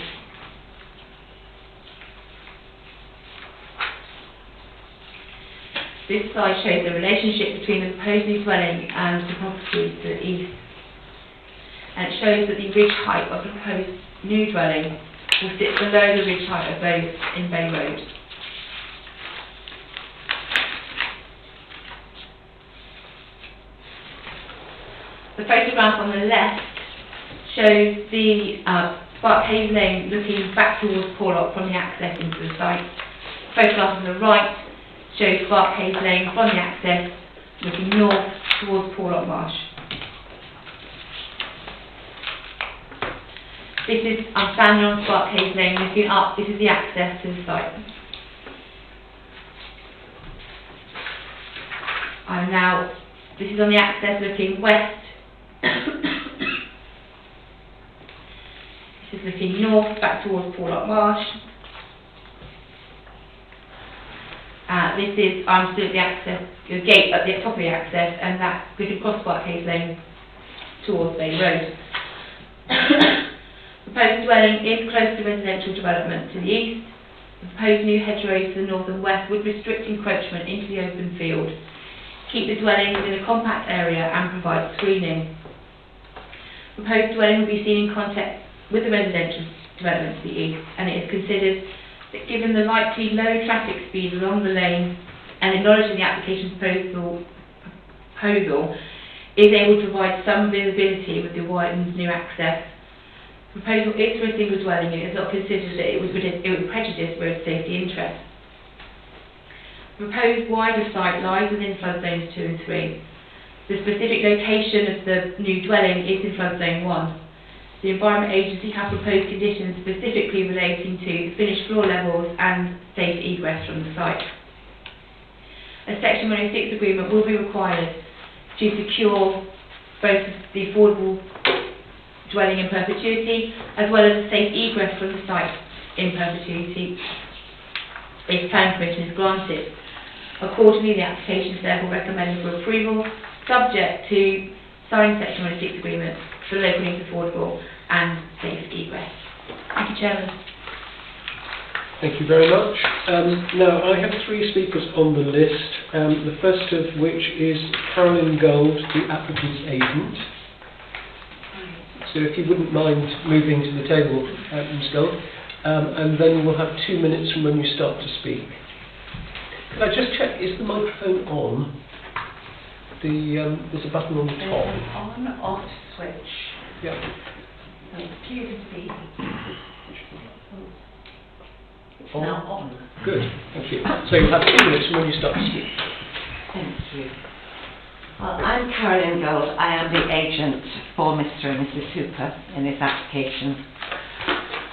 This slide shows the relationship between the proposed new dwelling and the property to the east. And it shows that the ridge height of the proposed new dwelling will sit below the ridge height of those in Bay Road. The photograph on the left shows the Barcade Lane looking back towards Porlock from the access into the site. The photograph on the right shows Barcade Lane from the access looking north towards Porlock Marsh. I'm standing on Barcade Lane looking up. This is the access to the site. This is on the access looking west. This is looking north back towards Porlock Marsh. I'm still at the access, the gate at the top of the access, and that we can cross Barcade Lane towards Bay Road. Proposed dwelling is close to residential development to the east. The proposed new hedgerows to the north and west would restrict encroachment into the open field, keep the dwelling within a compact area and provide screening. Proposed dwelling will be seen in context with the residential development to the east, and it is considered that given the likely low traffic speed along the lane and acknowledging the application proposal is able to provide some visibility with the widened new access. Proposal is for a single dwelling unit. It is not considered that it would prejudice road safety interests. Proposed wider site lies within flood zones 2 and 3. The specific location of the new dwelling is in flood zone 1. The Environment Agency have proposed conditions specifically relating to finished floor levels and safe egress from the site. A Section 106 agreement will be required to secure both the affordable dwelling in perpetuity as well as a safe egress from the site in perpetuity if planning permission is granted. Accordingly, the application is therefore recommended for approval, subject to signed Section 106 agreement for local needs affordable and safe egress. Thank you, Chairman. Thank you very much. Now, I have 3 speakers on the list, the first of which is Carolyn Gold, the applicant's agent. So if you wouldn't mind moving to the table, Ms. Gold, and then we'll have 2 minutes from when you start to speak. Could I just check, is the microphone on? There's a button on the top. There's an on-off switch. Yeah. So it appears to be it's On. now on. Good, thank you. So you'll have 2 minutes from when you start to speak. Thank you. Well, I'm Carolyn Gold. I am the agent for Mr. and Mrs. Hooper in this application.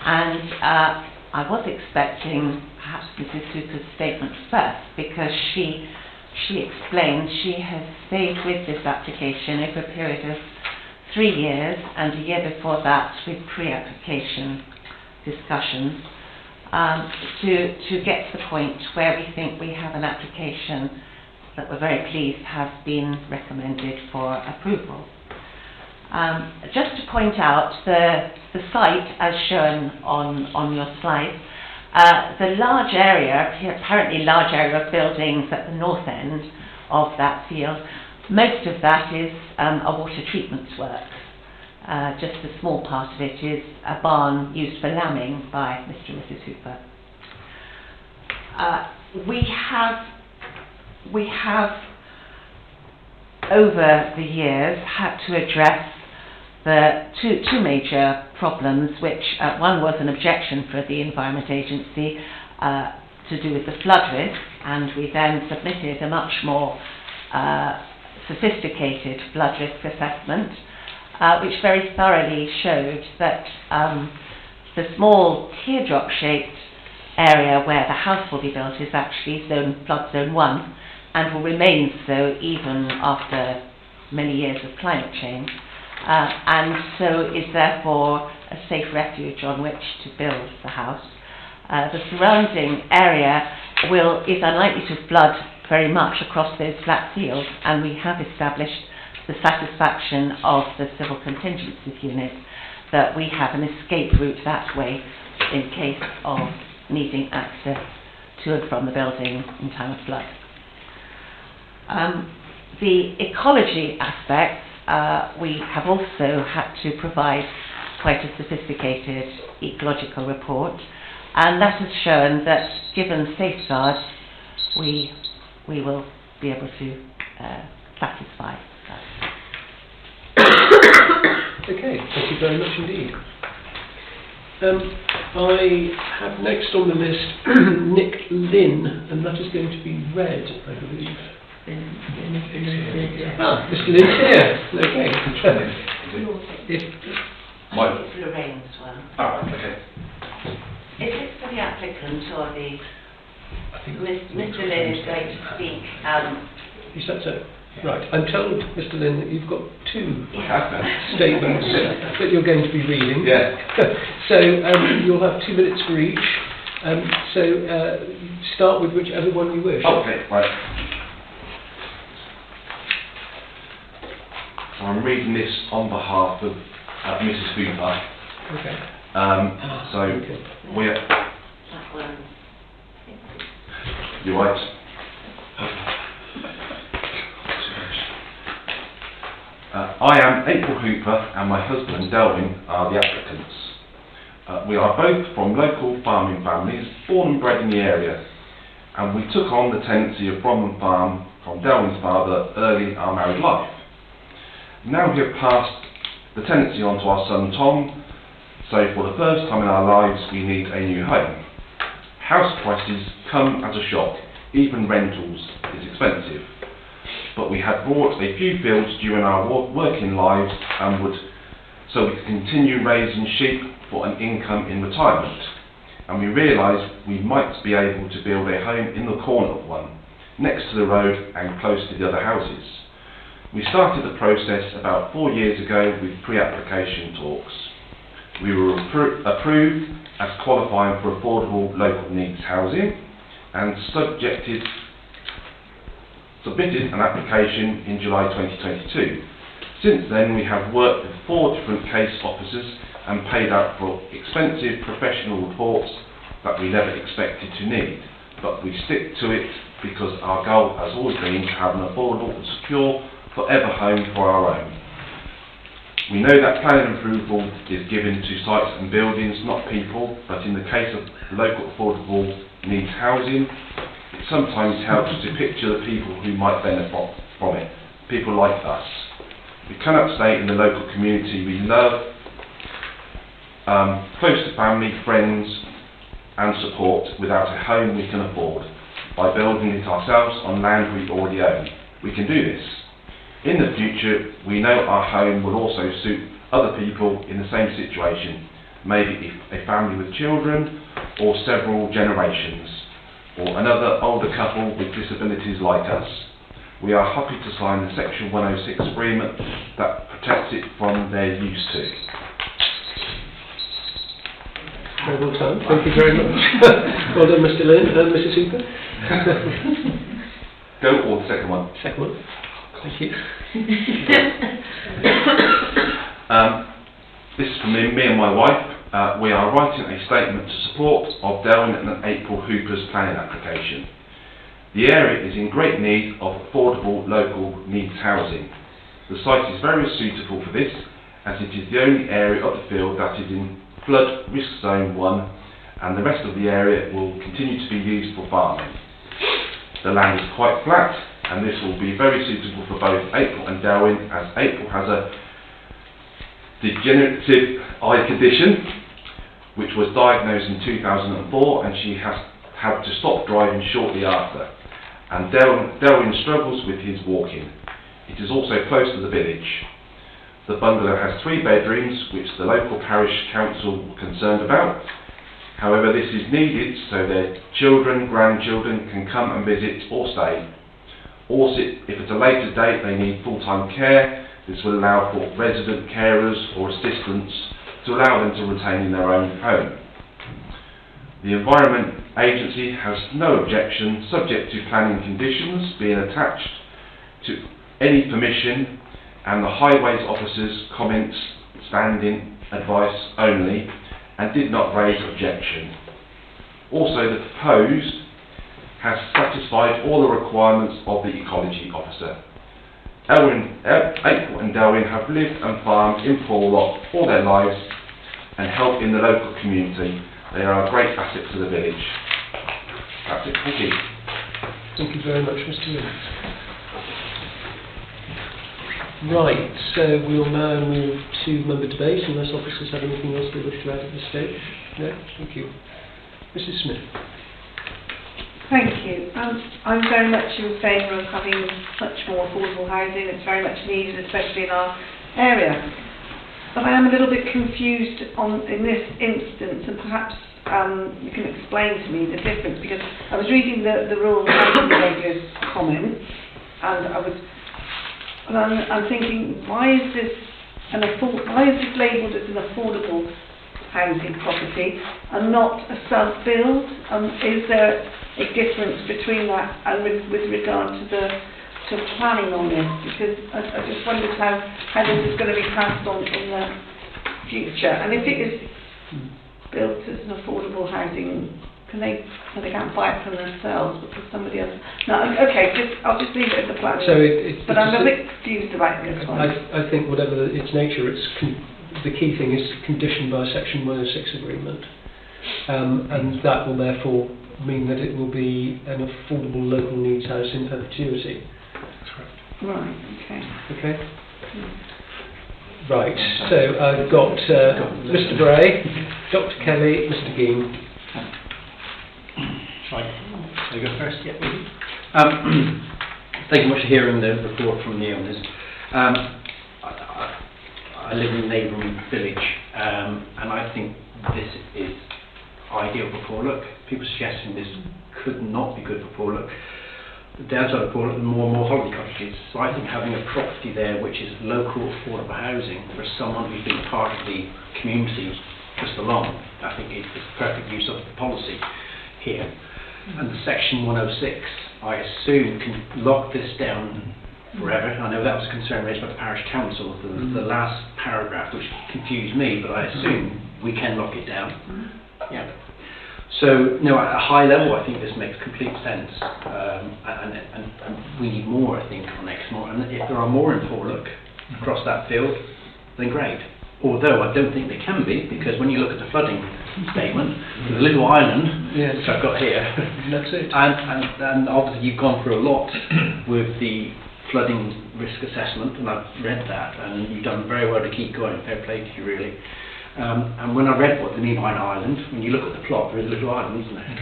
And I was expecting perhaps Mrs. Hooper's statement first, because she explained she has stayed with this application over a period of 3 years, and a year before that with pre-application discussions, to get to the point where we think we have an application that we're very pleased has been recommended for approval. Just to point out the site as shown on your slide, the large area, apparently large area of buildings at the north end of that field, most of that is a water treatment works. Just a small part of it is a barn used for lambing by Mr. and Mrs. Hooper. We have over the years had to address the two major problems, which one was an objection for the Environment Agency to do with the flood risk, and we then submitted a much more sophisticated flood risk assessment, which very thoroughly showed that the small teardrop-shaped area where the house will be built is actually flood zone 1, and will remain so even after many years of climate change, and so is therefore a safe refuge on which to build the house. The surrounding area is unlikely to flood very much across those flat fields, and we have established the satisfaction of the Civil Contingencies Unit that we have an escape route that way in case of needing access to and from the building in time of flood. The ecology aspects, we have also had to provide quite a sophisticated ecological report, and that has shown that given safeguards we will be able to satisfy that. Okay, thank you very much indeed. I have next on the list Nick Lynn, and that is going to be read, I believe. Mr. Lynn's here. Okay. It's Lorraine's one. Okay. Is it for the applicant or the... Mr. Lynn is going to speak. Is that so? Right. I'm told, Mr. Lynn, that you've got two statements that you're going to be reading. Yeah. So you'll have 2 minutes for each. So start with whichever one you wish. Okay, right. So I'm reading this on behalf of Mrs. Hooper. Okay. We're... That one. You're right. I am April Hooper and my husband Delvin are the applicants. We are both from local farming families, born and bred in the area, and we took on the tenancy of Bromham Farm from Delvin's father early in our married life. Now we have passed the tenancy on to our son Tom, so for the first time in our lives we need a new home. House prices come as a shock, even rentals is expensive. But we had bought a few fields during our working lives so we could continue raising sheep for an income in retirement. And we realised we might be able to build a home in the corner of one, next to the road and close to the other houses. We started the process about 4 years ago with pre-application talks. We were approved as qualifying for affordable local needs housing and submitted an application in July 2022. Since then we have worked with 4 different case officers and paid out for expensive professional reports that we never expected to need, but we stick to it because our goal has always been to have an affordable and secure forever home for our own. We know that planning approval is given to sites and buildings, not people, but in the case of local affordable needs housing, it sometimes helps to picture the people who might benefit from it, people like us. We cannot stay in the local community we love, close to family, friends and support without a home we can afford, by building it ourselves on land we already own. We can do this. In the future, we know our home will also suit other people in the same situation, maybe a family with children or several generations, or another older couple with disabilities like us. We are happy to sign the Section 106 agreement that protects it from their use to. Very well done. Thank you very much. Well done, Mr. Lynn. Mrs. Hooper? Go or the second one? Second one. Thank you. This is from me and my wife. We are writing a statement to support of Delvin and April Hooper's planning application. The area is in great need of affordable local needs housing. The site is very suitable for this, as it is the only area of the field that is in flood risk zone 1, and the rest of the area will continue to be used for farming. The land is quite flat, and this will be very suitable for both April and Delvin, as April has a degenerative eye condition, which was diagnosed in 2004, and she has had to stop driving shortly after. And Delwyn struggles with his walking. It is also close to the village. The bungalow has 3 bedrooms, which the local parish council were concerned about. However, this is needed so their children, grandchildren can come and visit or stay. Also, if at a later date they need full-time care, this will allow for resident carers or assistants to allow them to retain in their own home. The Environment Agency has no objection, subject to planning conditions being attached to any permission, and the Highways Officer's comments standing advice only, and did not raise objection. Also, the proposed has satisfied all the requirements of the Ecology Officer. April and Delwyn have lived and farmed in Porlock all their lives and help in the local community. They are a great asset to the village. That's it, thank you. Thank you very much, Mr. Williams. Right, so we'll now move to member debate, unless officers have anything else they wish to add at this stage. No? Thank you. Mrs. Smith. Thank you. I'm very much in favour of having much more affordable housing. It's very much needed, especially in our area. But I am a little bit confused in this instance, and perhaps you can explain to me the difference, because I was reading the rural housing behaviours comments, and I'm thinking, why is this labelled as an affordable housing property and not a self-build? Is there a difference between that and with regard to planning on this? Because I just wondered how this is going to be passed on in the future. And if it is built as an affordable housing, they can't buy it from themselves, but for somebody else. No, okay, I'll just leave it as a plan. So but I'm a bit confused about this one. I think whatever its nature, the key thing is conditioned by Section 106 agreement, and that will therefore mean that it will be an affordable local needs house in perpetuity. Right, okay. Okay? Right, so I've got Mr. Bray, Dr. Kelly, Mr. Gein. Shall I go first? Yeah. Thank you much for hearing the report from the owners. I live in a neighbouring village, and I think this is ideal for Porlock. People suggesting this could not be good for Porlock. The downside of Porlock, more and more holiday cottages. So I think having a property there which is local affordable housing for someone who's been part of the community just along, I think it's perfect use of the policy here. And the Section 106, I assume, can lock this down forever. I know that was a concern raised by the parish council, the last paragraph, which confused me, but I assume we can lock it down. Yeah. So, no, at a high level, I think this makes complete sense, and we need more, I think, on Exmoor. And if there are more in Porlock across that field, then great. Although I don't think they can be, because when you look at the flooding statement, the little island, which I've got here, that's it. And obviously you've gone through a lot with the flooding risk assessment, and I've read that, and you've done very well to keep going. Fair play to you, really. And when I read what they mean by an island, when you look at the plot, there is a little island, isn't it?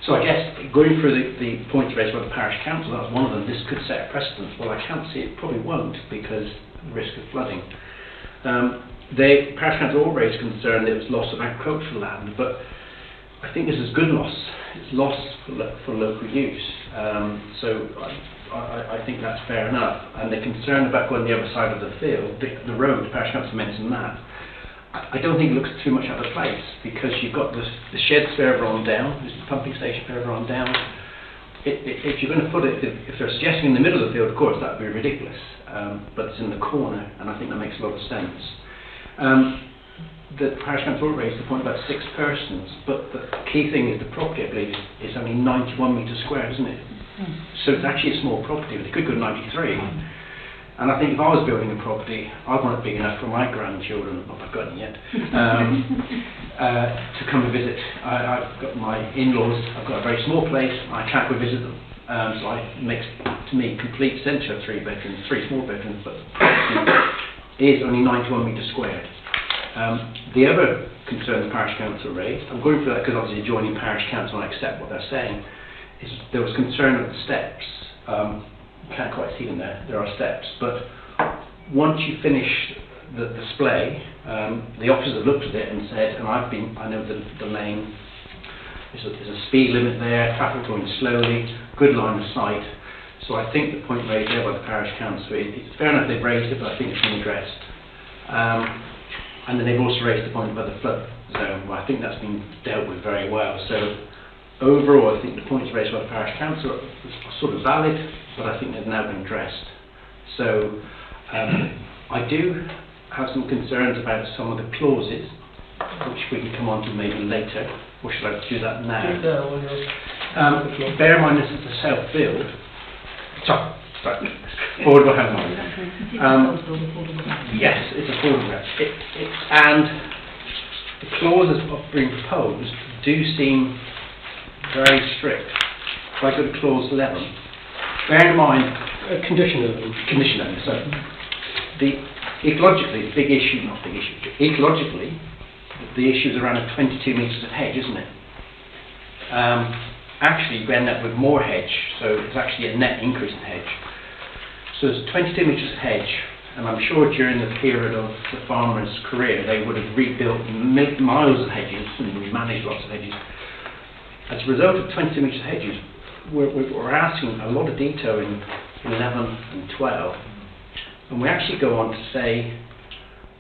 So I guess going through the points raised by the parish council, that was one of them. This could set a precedent. Well, I can't see it probably won't, because of the risk of flooding. The parish council all raised concern that it was loss of agricultural land, but I think this is good loss. It's loss for local use. So I think that's fair enough. And the concern about going the other side of the field, the road, the parish council mentioned that. I don't think it looks too much out of place, because you've got the sheds further on down, there's the pumping station further on down. If you're going to put it, if they're suggesting in the middle of the field, of course, that would be ridiculous. But it's in the corner, and I think that makes a lot of sense. The parish council raised the point about 6 persons, but the key thing is the property, I believe, is only 91 metres square, isn't it? So it's actually a small property, but it could go to 93. And I think if I was building a property, I'd want it big enough for my grandchildren, not I've got any yet, to come and visit. I've got my in-laws, I've got a very small place, I can't go visit them. So it makes, to me, complete sense to have 3 bedrooms, 3 small bedrooms, but is only 91 metres squared. The other concern the parish council raised, I'm going for that because obviously adjoining parish council, I accept what they're saying, is there was concern of the steps. You can't quite see them there, there are steps, but once you finish the display, the officer looked at it and said, and I know the lane, there's a speed limit there, traffic going slowly, good line of sight. So I think the point raised there by the parish council, it's fair enough they've raised it, but I think it's been addressed. And then they've also raised the point about the flood zone. Well, I think that's been dealt with very well. So overall, I think the points raised by the parish council are sort of valid, but I think they've now been addressed. So I do have some concerns about some of the clauses, which we can come on to maybe later, or should I do that now? Do that. Bear in mind this is a self-build. Sorry. Affordable housing. Yes, it's affordable. And the clauses of being proposed do seem very strict. If I go to clause 11, bear in mind Condition 11. Condition 11. So ecologically, ecologically, the issue is around 22 metres of hedge, isn't it? Actually, we end up with more hedge, so it's actually a net increase in hedge. So there's 22 metres of hedge, and I'm sure during the period of the farmer's career, they would have rebuilt miles of hedges and managed lots of hedges. As a result of 22 metres of hedges, we're asking a lot of detail in 11 and 12, and we actually go on to say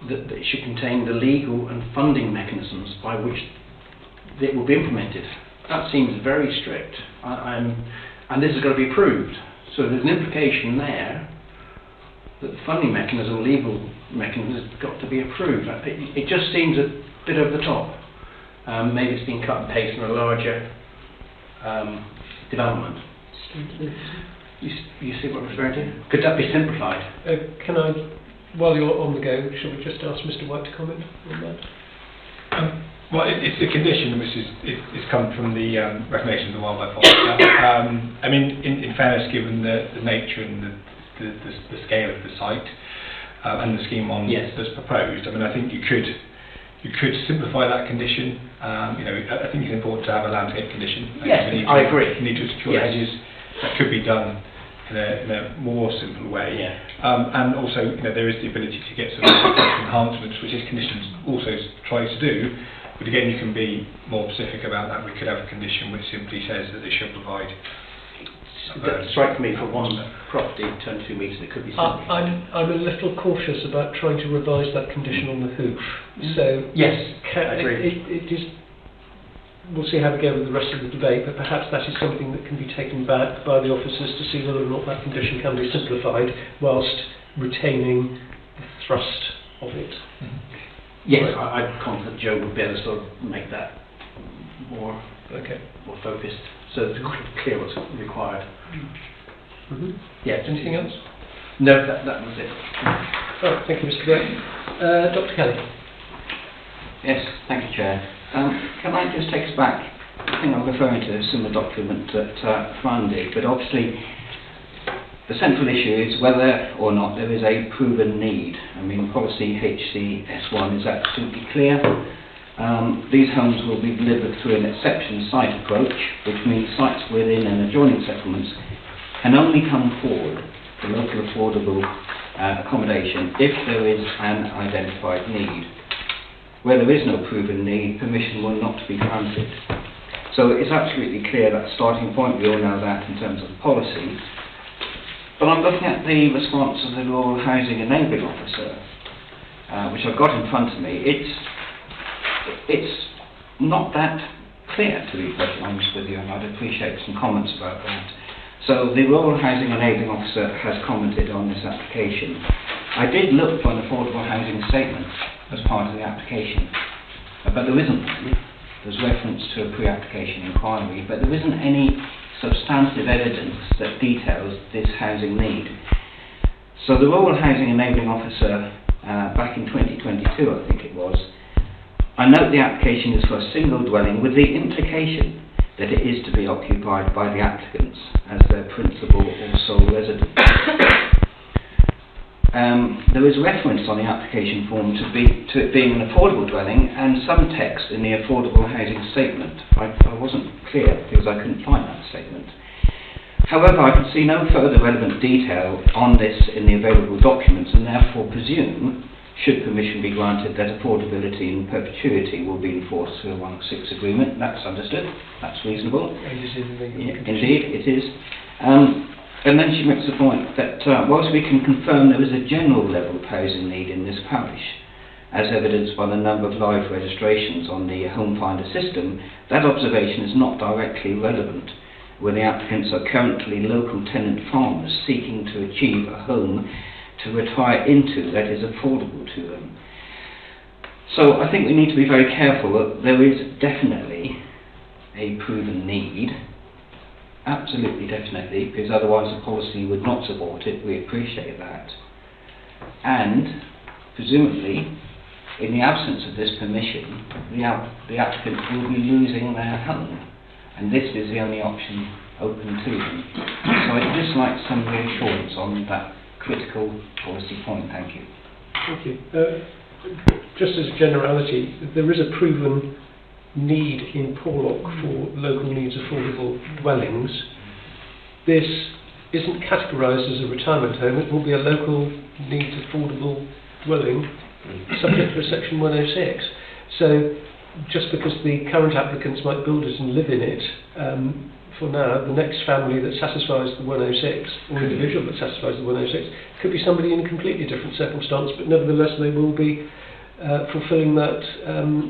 that it should contain the legal and funding mechanisms by which it will be implemented. That seems very strict, and this is going to be approved. So there's an implication there that the funding mechanism, legal mechanism, has got to be approved. It just seems a bit over the top. Maybe it's been cut and pasted in a larger development. You see what I'm referring to? Could that be simplified? Can I, while you're on the go, shall we just ask Mr. White to comment on that? Well, it's a condition which is come from the recommendation of the wildlife officer. I mean, in fairness, given the nature and the scale of the site and the scheme that's proposed, I mean, I think you could simplify that condition. You know, I think it's important to have a landscape condition. Yes, I agree. You need to secure hedges. That could be done in a more simple way. Yeah. And also, you know, there is the ability to get some enhancements, which this condition also tries to do. But again, you can be more specific about that. We could have a condition which simply says that they should provide. That strikes me for one property, 22 metres, it could be simplified. I'm a little cautious about trying to revise that condition on the hoof. So yes, I agree. It is. We'll see how we go with the rest of the debate, but perhaps that is something that can be taken back by the officers to see whether or not that condition can be simplified whilst retaining the thrust of it. Mm-hmm. Yes, I'm confident Joe would be able to sort of make that more focused, so it's clear what's required. Mm-hmm. Yeah. Anything else? No, that was it. Right, thank you, Mr. Gray. Dr. Kelly. Yes, thank you, Chair. Can I just take us back? I think I'm referring to a similar document that Fran did, but obviously the central issue is whether or not there is a proven need. I mean, policy HCS1 is absolutely clear. These homes will be delivered through an exception site approach, which means sites within and adjoining settlements can only come forward for local affordable accommodation if there is an identified need. Where there is no proven need, permission will not be granted. So it's absolutely clear that starting point, we all know that in terms of policy. But I'm looking at the response of the Rural Housing Enabling Officer, which I've got in front of me. It's not that clear, to be perfectly honest with you, and I'd appreciate some comments about that. So the Rural Housing Enabling Officer has commented on this application. I did look for an affordable housing statement as part of the application, but there isn't one. There's reference to a pre-application inquiry, but there isn't any substantive evidence that details this housing need. So the Rural Housing Enabling Officer, back in 2022 I think it was, I note the application is for a single dwelling with the implication that it is to be occupied by the applicants as their principal or sole resident. there is reference on the application form to it being an affordable dwelling and some text in the affordable housing statement. I wasn't clear because I couldn't find that statement. However, I can see no further relevant detail on this in the available documents and therefore presume, should permission be granted, that affordability in perpetuity will be enforced through a 1/6 agreement. That's understood. That's reasonable. Indeed, it is. And then she makes the point that whilst we can confirm there is a general level of housing need in this parish, as evidenced by the number of live registrations on the Home Finder system, that observation is not directly relevant when the applicants are currently local tenant farmers seeking to achieve a home to retire into that is affordable to them. So I think we need to be very careful that there is definitely a proven need. Absolutely, definitely, because otherwise the policy would not support it. We appreciate that. And, presumably, in the absence of this permission, the applicant will be losing their home. And this is the only option open to them. So I'd just like some reassurance on that critical policy point. Thank you. Thank you. Just as a generality, there is a proven need in Porlock for local needs affordable dwellings. This isn't categorised as a retirement home, it will be a local needs affordable dwelling subject to a section 106. So just because the current applicants might build it and live in it, for now, the next family that satisfies the 106, or individual that satisfies the 106, could be somebody in a completely different circumstance, but nevertheless they will be fulfilling that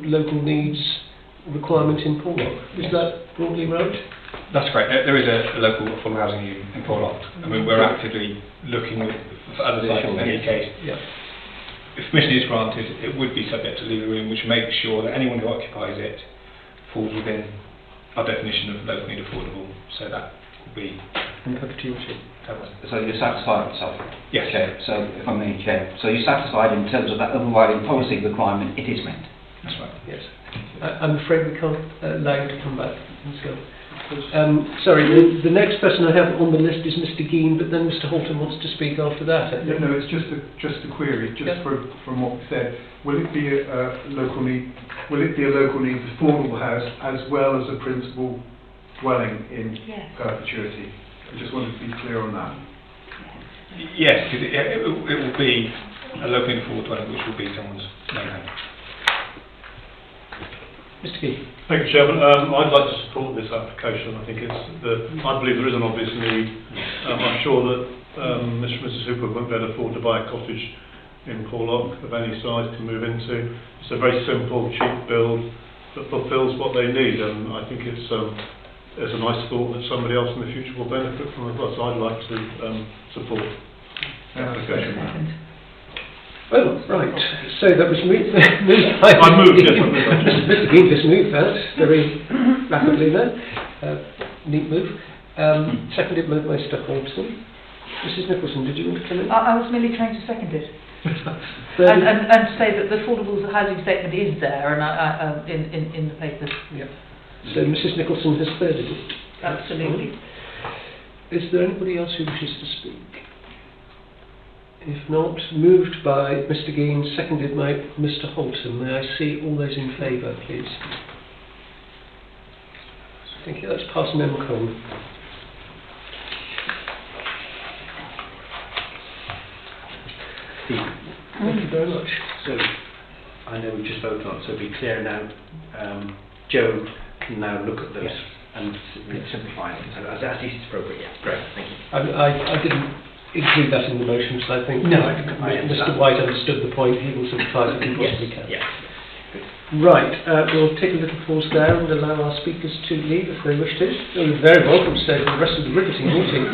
local needs requirement in Porlock. Is that broadly right? That's correct. There is a local affordable housing in Porlock. I mean, we're actively looking for other sites in any case. Yeah. If permission is granted, it would be subject to legal room, which makes sure that anyone who occupies it falls within our definition of local need affordable. So that would be in perpetuity. So you're satisfied, sorry? Yes. Chair. So if I may, Chair, so you're satisfied in terms of that overriding policy requirement, it is met? That's right. Yes. I'm afraid we can't allow you to come back. Sorry, the next person I have on the list is Mr. Geen, but then Mr. Holton wants to speak after that. Yeah, no, it's just a query, from what we said. Will it be a local need? Will it be a local needs affordable house as well as a principal dwelling in perpetuity? I just wanted to be clear on that. Yes, because it will be a local need affordable dwelling, which will be someone's main home. Mr. Key. Thank you, Chairman. I'd like to support this application. I think I believe there is an obvious need. I'm sure that Mr. and Mrs. Hooper won't be able to afford to buy a cottage in Porlock of any size to move into. It's a very simple, cheap build that fulfills what they need, and I think it's a nice thought that somebody else in the future will benefit from it. So I'd like to support the application. Oh, right. So that was moved by I moved, yes. Mr. Geen just moved that very rapidly there. Neat move. Seconded by Mr. Holton. Mrs. Nicholson, did you want to come in? I was merely trying to second it. and say that the affordable housing statement is there and in the papers. Yeah. So Mrs. Nicholson has thirded it. Absolutely. Is there anybody else who wishes to speak? If not, moved by Mr. Geen, seconded by Mr. Holton. May I see all those in favour, please? Thank you. That's passed MEMCOM. Thank you very much. So, I know we've just voted on it, so to be clear now, Joe can now look at those and simplify it as is appropriate. Yeah, great, thank you. I didn't include that in the motion, so I think Mr. White understood the point. He will simplify it if he possibly can. Yes. Right, we'll take a little pause there and allow our speakers to leave if they wish to. You're very welcome to stay for the rest of the riveting meeting.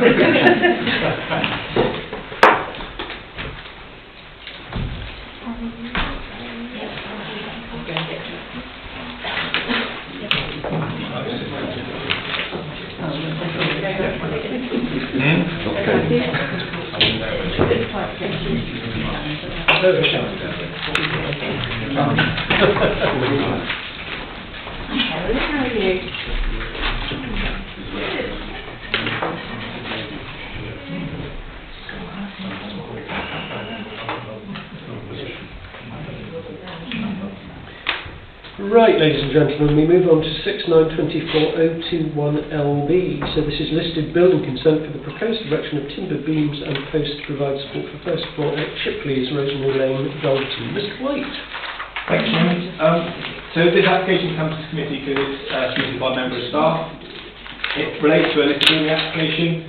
Right, ladies and gentlemen, we move on to 6924-021LB. So this is listed building consent for the proposed erection of timber beams and posts to provide support for first floor at Shipley's, Rosemary Lane, Dalton. Mr. White. Thank you, Chairman. So this application comes to committee because it's submitted by a member of staff. It relates to a listed building application.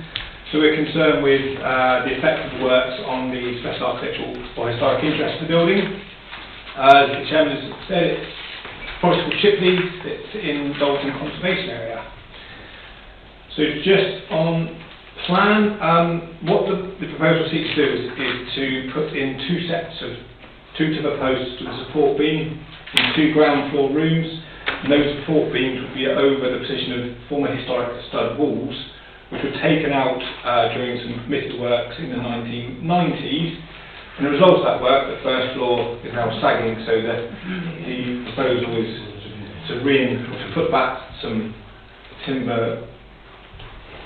So we're concerned with the effect of the works on the special architectural or historic interest of the building. As the Chairman has said, it's project called Shipley's. It's in Dalton Conservation Area. So just on plan, what the proposal seeks to do is to put in two sets of two timber posts with a support beam in two ground floor rooms. And those support beams would be over the position of former historic stud walls, which were taken out during some permitted works in the 1990s. And the result of that work, the first floor is now sagging, so that the proposal is to put back some timber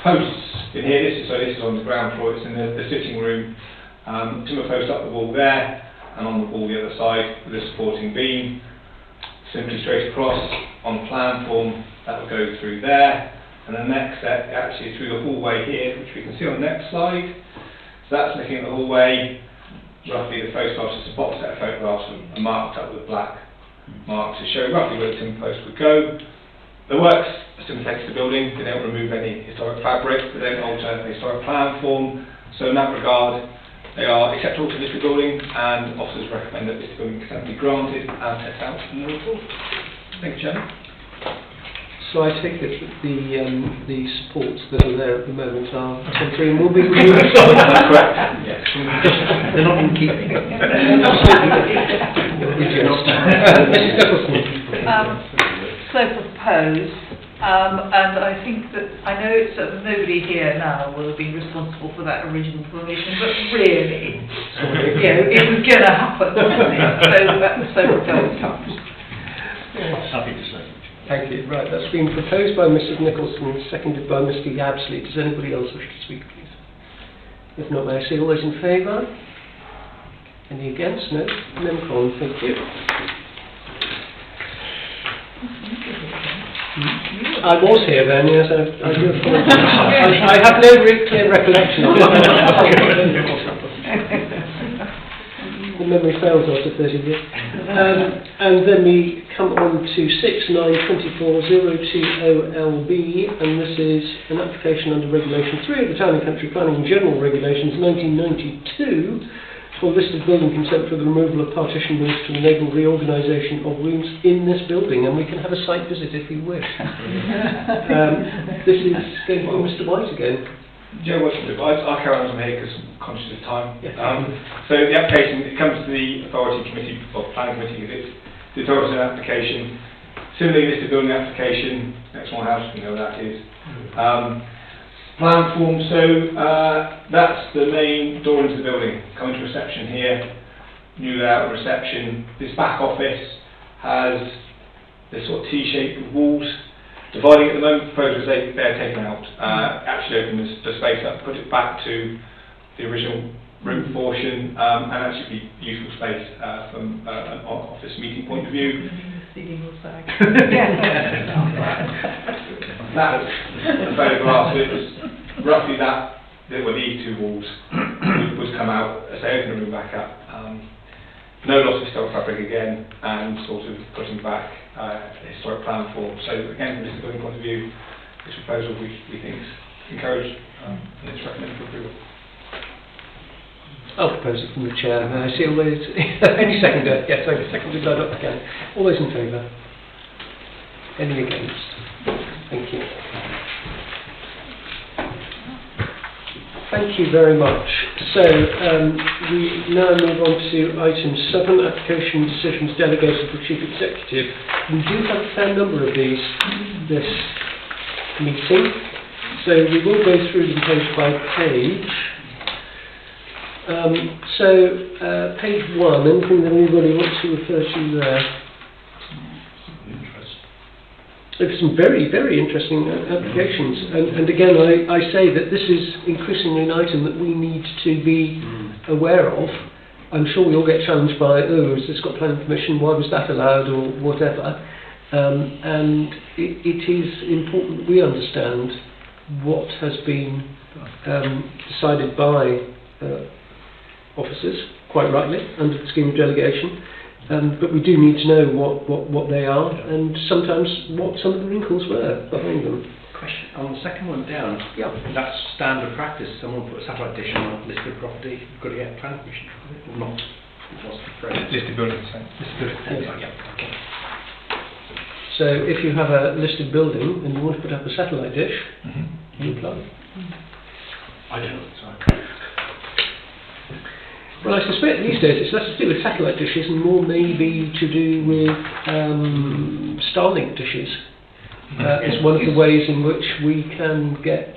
posts in here. This is on the ground floor. It's in the sitting room. Timber posts up the wall there, and on the wall the other side with a supporting beam. Simply straight across on the plan form that will go through there, and the next set actually through the hallway here, which we can see on the next slide. So that's looking at the hallway. Roughly the photographs, just a box set of photographs are marked up with black marks to show roughly where the timber post would go. The works are stimulated to the building. They don't remove any historic fabric. They don't alter the historic plan form. So in that regard, they are acceptable to this building, and officers recommend that this building consent be granted as set out in the report. Thank you, Chairman. So I take it that the supports that are there at the moment are temporary and will be removed. That's correct. Yes. They're not in keeping. Mrs. Nicholson. So proposed, and I think that, I know it's sort of nobody here now will have been responsible for that original permission, but really, it was going to happen, wasn't it? So proposed. Happy to say. Thank you. Right, that's been proposed by Mrs. Nicholson, seconded by Mr. Yabsley. Does anybody else wish to speak, please? If not, may I see all those in favour? Any against? No? Memcon, thank you. I was here then, yes, I do apologise. I have no clear recollection of it. The memory fails after 30 years. And then we come on to 6924-020LB, and this is an application under Regulation 3 of the Town and Country Planning General Regulations 1992 for listed building consent for the removal of partition rooms to enable reorganisation of rooms in this building, and we can have a site visit if you wish. This is going to be Mr. White again. Joe, I'll carry on from here because I'm conscious of time. Yes. So the application, it comes to the authority committee, or planning committee, because it's the authority application. Similarly, listed building application, next one house, we know what that is. Plan form, so that's the main door into the building. Coming to reception here, new layout reception. This back office has this sort of T-shaped walls. Dividing at the moment, proposals they're taken out. Actually open the space up, put it back to the original room portion, and actually be useful space from an office meeting point of view. That's the photograph. It was roughly that were these two walls would come out as they open the room back up. No loss of historic fabric again, and sort of putting back the historic plan form. So again, from this building point of view, this proposal we think is encouraged and it's recommended for approval. I'll propose it from the chair. May I see all those? Any seconder? Yes, thank you. Seconded by Dr. Cannon. All those in favour? Any against? Thank you. Thank you very much. So we now move on to item 7, application decisions delegated to the Chief Executive. We do have a fair number of these this meeting, so we will go through them page by page. Page 1, anything that anybody wants to refer to there? There's some very, very interesting applications, and again I say that this is increasingly an item that we need to be aware of. I'm sure we all get challenged by, oh, has this got planning permission, why was that allowed, or whatever. and it is important that we understand what has been decided by officers, quite rightly, under the scheme of delegation, but we do need to know what they are, and sometimes what some of the wrinkles were behind them. Question on the second one down. Yeah. That's standard practice. Someone put a satellite dish on a listed property, you've got to get planning permission for it, or not? What's the phrase? Listed building consent. Yeah. Okay. So if you have a listed building and you want to put up a satellite dish, you apply. I don't know. Sorry. Well, I suspect these days it's less to do with satellite dishes and more maybe to do with Starlink dishes. It's one of the ways in which we can get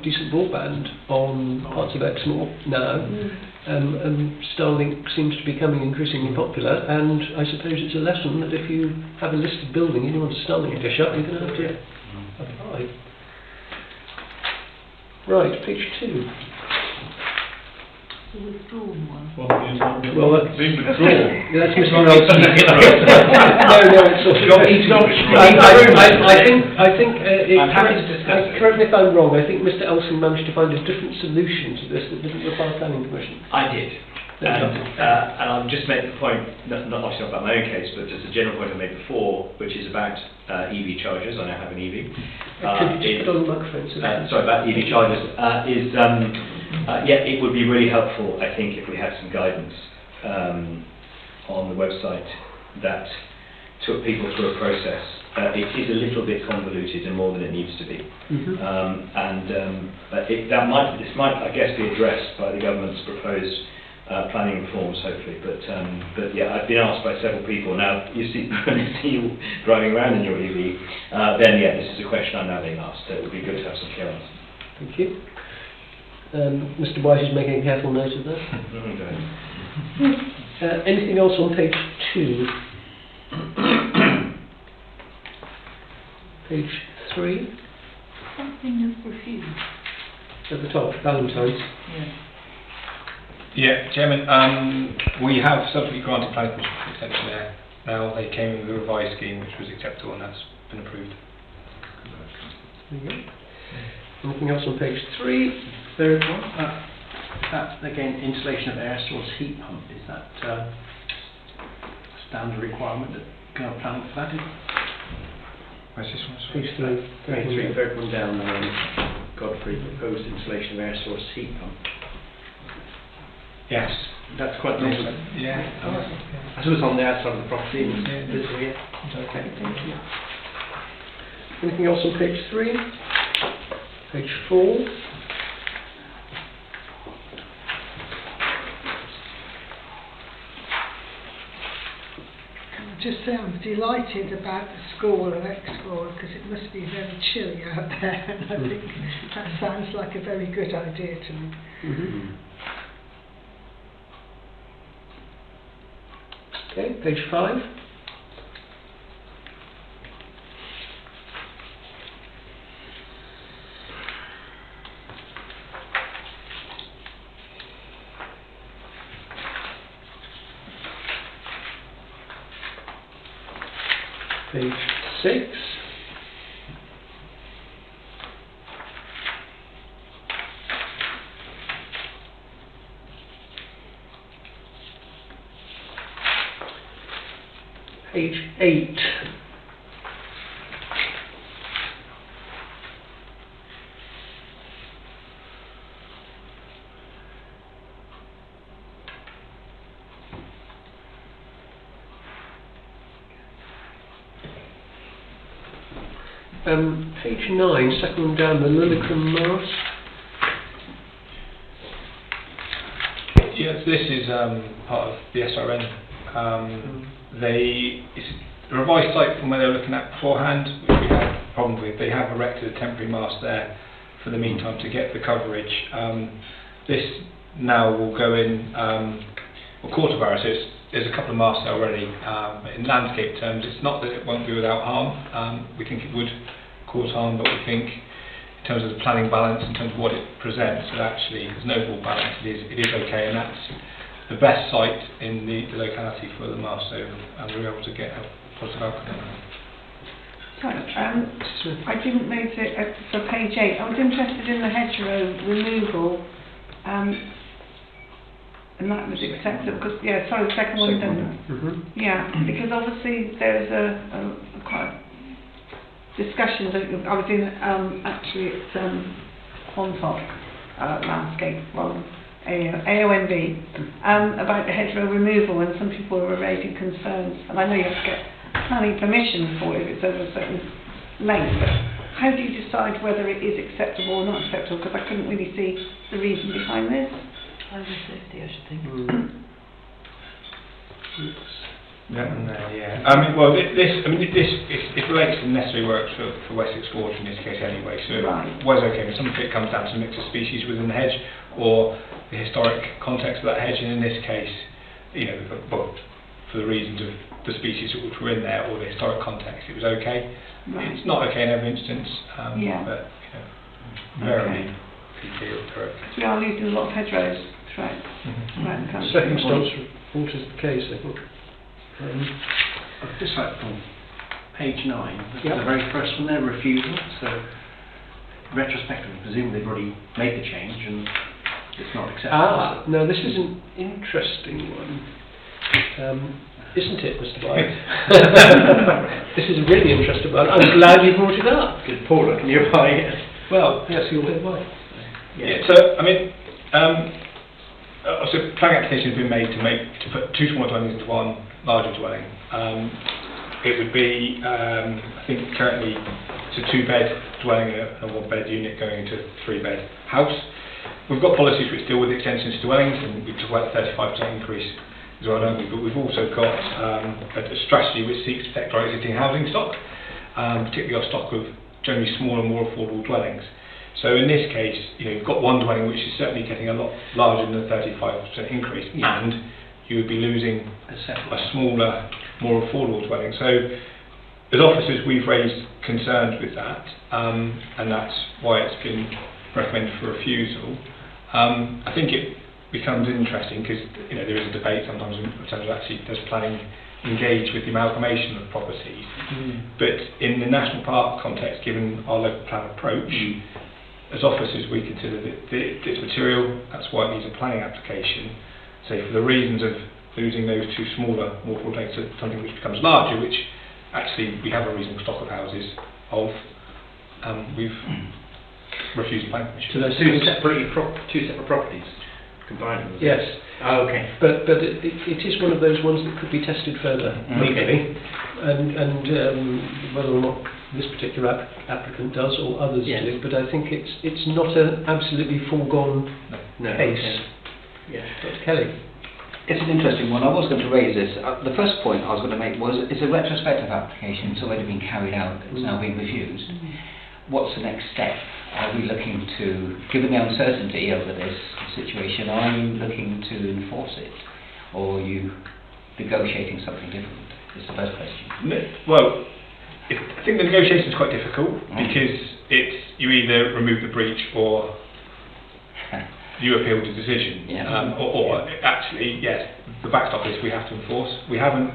decent broadband on parts of Exmoor now. Starlink seems to be becoming increasingly popular, and I suppose it's a lesson that if you have a listed building and you want a Starlink dish up, you're going to have to apply. Right, page 2. The withdrawn one. Well, that's That's Mr. Well, Nelson. I think. I'm happy to discuss it. Correct me if I'm wrong. I think Mr. Elson managed to find a different solution to this that didn't require planning permission. I did. And I'll just make the point, not obviously not about my own case, but just a general point I made before, which is about EV chargers. I now have an EV. Could you just put on the microphone? Sorry, about EV chargers. It would be really helpful, I think, if we had some guidance on the website that took people through a process. It is a little bit convoluted and more than it needs to be. This might, I guess, be addressed by the government's proposed planning reforms, hopefully. But yeah, I've been asked by several people. Now, when you see you driving around in your EV, then yeah, this is a question I'm now being asked. So it would be good to have some clear answers. Thank you. Mr. White is making a careful note of that. Anything else on page 2? Page 3? Something of refused. At the top, Valentine's. Yeah, Chairman, we have subsequently granted planning permission for extension there. Now they came with a revised scheme which was acceptable and that's been approved. There you go. Anything else on page 3? Third one. That again, installation of air source heat pump. Is that standard requirement that can have planning for that? Where's this one? Page 3. Third one down. Godfrey proposed installation of air source heat pump. Yes. That's quite nice. Yeah. I saw it's on the outside of the property. Okay, thank you. Anything else on page 3? Page 4. Just say I'm delighted about the school of Exmoor because it must be very chilly out there, and I think that sounds like a very good idea to me. Okay, page 5. Page 6. Page 8. Page 9, second one down, the Lillicombe Mast. Yes, this is part of the SRN. It's a revised site from where they were looking at beforehand, which we had a problem with. They have erected a temporary mast there for the meantime to get the coverage. This now will go in a quarter barrow, so there's a couple of masts there already. In landscape terms, it's not that it won't be without harm. We think it would cause harm, but we think in terms of the planning balance, in terms of what it presents, that actually there's an overall balance. It is okay, and that's the best site in the locality for the mast, so and we're able to get positive outcome. Sorry, I didn't note it for page 8. I was interested in the hedgerow removal, and that was acceptable because, the second one done. Mm-hmm. Yeah, because obviously there's a quite discussions. I was in actually it's on top landscape AONB about the hedgerow removal, and some people were raising concerns. And I know you have to get planning permission for it if it's over a certain length. But how do you decide whether it is acceptable or not acceptable? Because I couldn't really see the reason behind this. Over 50, I should think. Yeah. I mean, well, it relates to the necessary works for Wessex Water in this case anyway. So Right. was okay. But some of it comes down to the mix of species within the hedge, or the historic context of that hedge. And in this case, well, for the reasons of the species which were in there or the historic context, it was okay. Right. It's not okay in every instance, Yeah. but rarely people are okay. So we are losing a lot of hedgerows throughout the country. Circumstance report is the case, I think. I'd just like from page 9, Yep. the very first one there, refusal. So retrospectively, presumably they've already made the change and it's not acceptable. No, this is an interesting one. Isn't it, Mr. White? This is a really interesting one. I'm glad you brought it up. Good, Paula, can you buy it? Well, yes, you'll hear why. Yeah. So I mean, so planning application has been made to put 2 smaller dwellings into 1 larger dwelling. It would be, I think currently it's a 2-bed dwelling and a 1-bed unit going into a 3-bed house. We've got policies which deal with extensions to dwellings, and we talk about the 35% increase as well, don't we? But we've also got a strategy which seeks to protect our existing housing stock, particularly our stock of generally smaller, more affordable dwellings. So in this case, you've got 1 dwelling which is certainly getting a lot larger than the 35% increase, and you would be losing a smaller, more affordable dwelling. So as officers, we've raised concerns with that, and that's why it's been recommended for refusal. I think it becomes interesting because there is a debate sometimes in terms of actually does planning engage with the amalgamation of properties, but in the national park context, given our local plan approach, as officers we consider that it's material, that's why it needs a planning application. So for the reasons of losing those 2 smaller, more affordable dwellings to something which becomes larger, which actually we have a reasonable stock of houses of, we've refused planning permission. So those 2 separate properties combined? Yes. Oh, okay. But it is one of those ones that could be tested further legally, and whether or not this particular applicant does or others do. But I think it's not an absolutely foregone case. Yeah. Dr. Kelly. It's an interesting one. I was going to raise this. The first point I was going to make was it's a retrospective application. It's already been carried out. It's now being refused. What's the next step? Are we looking to, given the uncertainty over this situation, are you looking to enforce it, or are you negotiating something different? Is the first question. Well, I think the negotiation is quite difficult because you either remove the breach or you appeal the decision. Or actually, yes, the backstop is we have to enforce. We haven't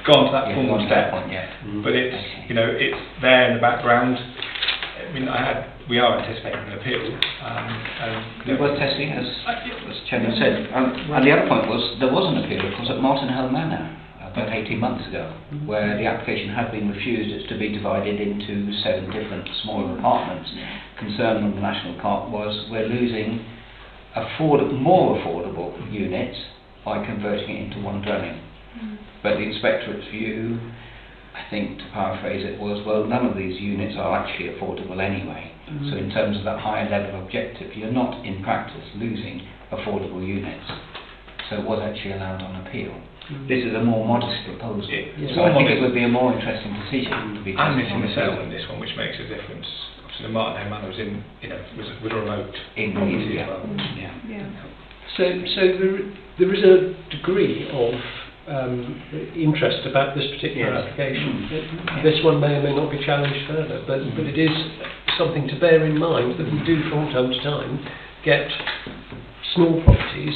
gone to that formal step yet, but it's it's there in the background. I mean, we are anticipating an appeal. It was testing, as Chairman said. And the other point was there was an appeal, of course, at Martin Hill Manor about 18 months ago, where the application had been refused. It's to be divided into 7 different smaller apartments. Concern on the National Park was we're losing more affordable units by converting it into 1 dwelling. But the inspectorate's view, I think to paraphrase it, was, well, none of these units are actually affordable anyway. So in terms of that higher level objective, you're not in practice losing affordable units. So it was actually allowed on appeal. This is a more modest proposal. So I think it would be a more interesting decision to be I'm tested missing on the cell appeal. in this one, which makes a difference. Obviously, the Martin Hill Manor was was a remote Indeed, as well. So there is a degree of interest about this particular application. This one may or may not be challenged further, but it is something to bear in mind that we do from time to time get small properties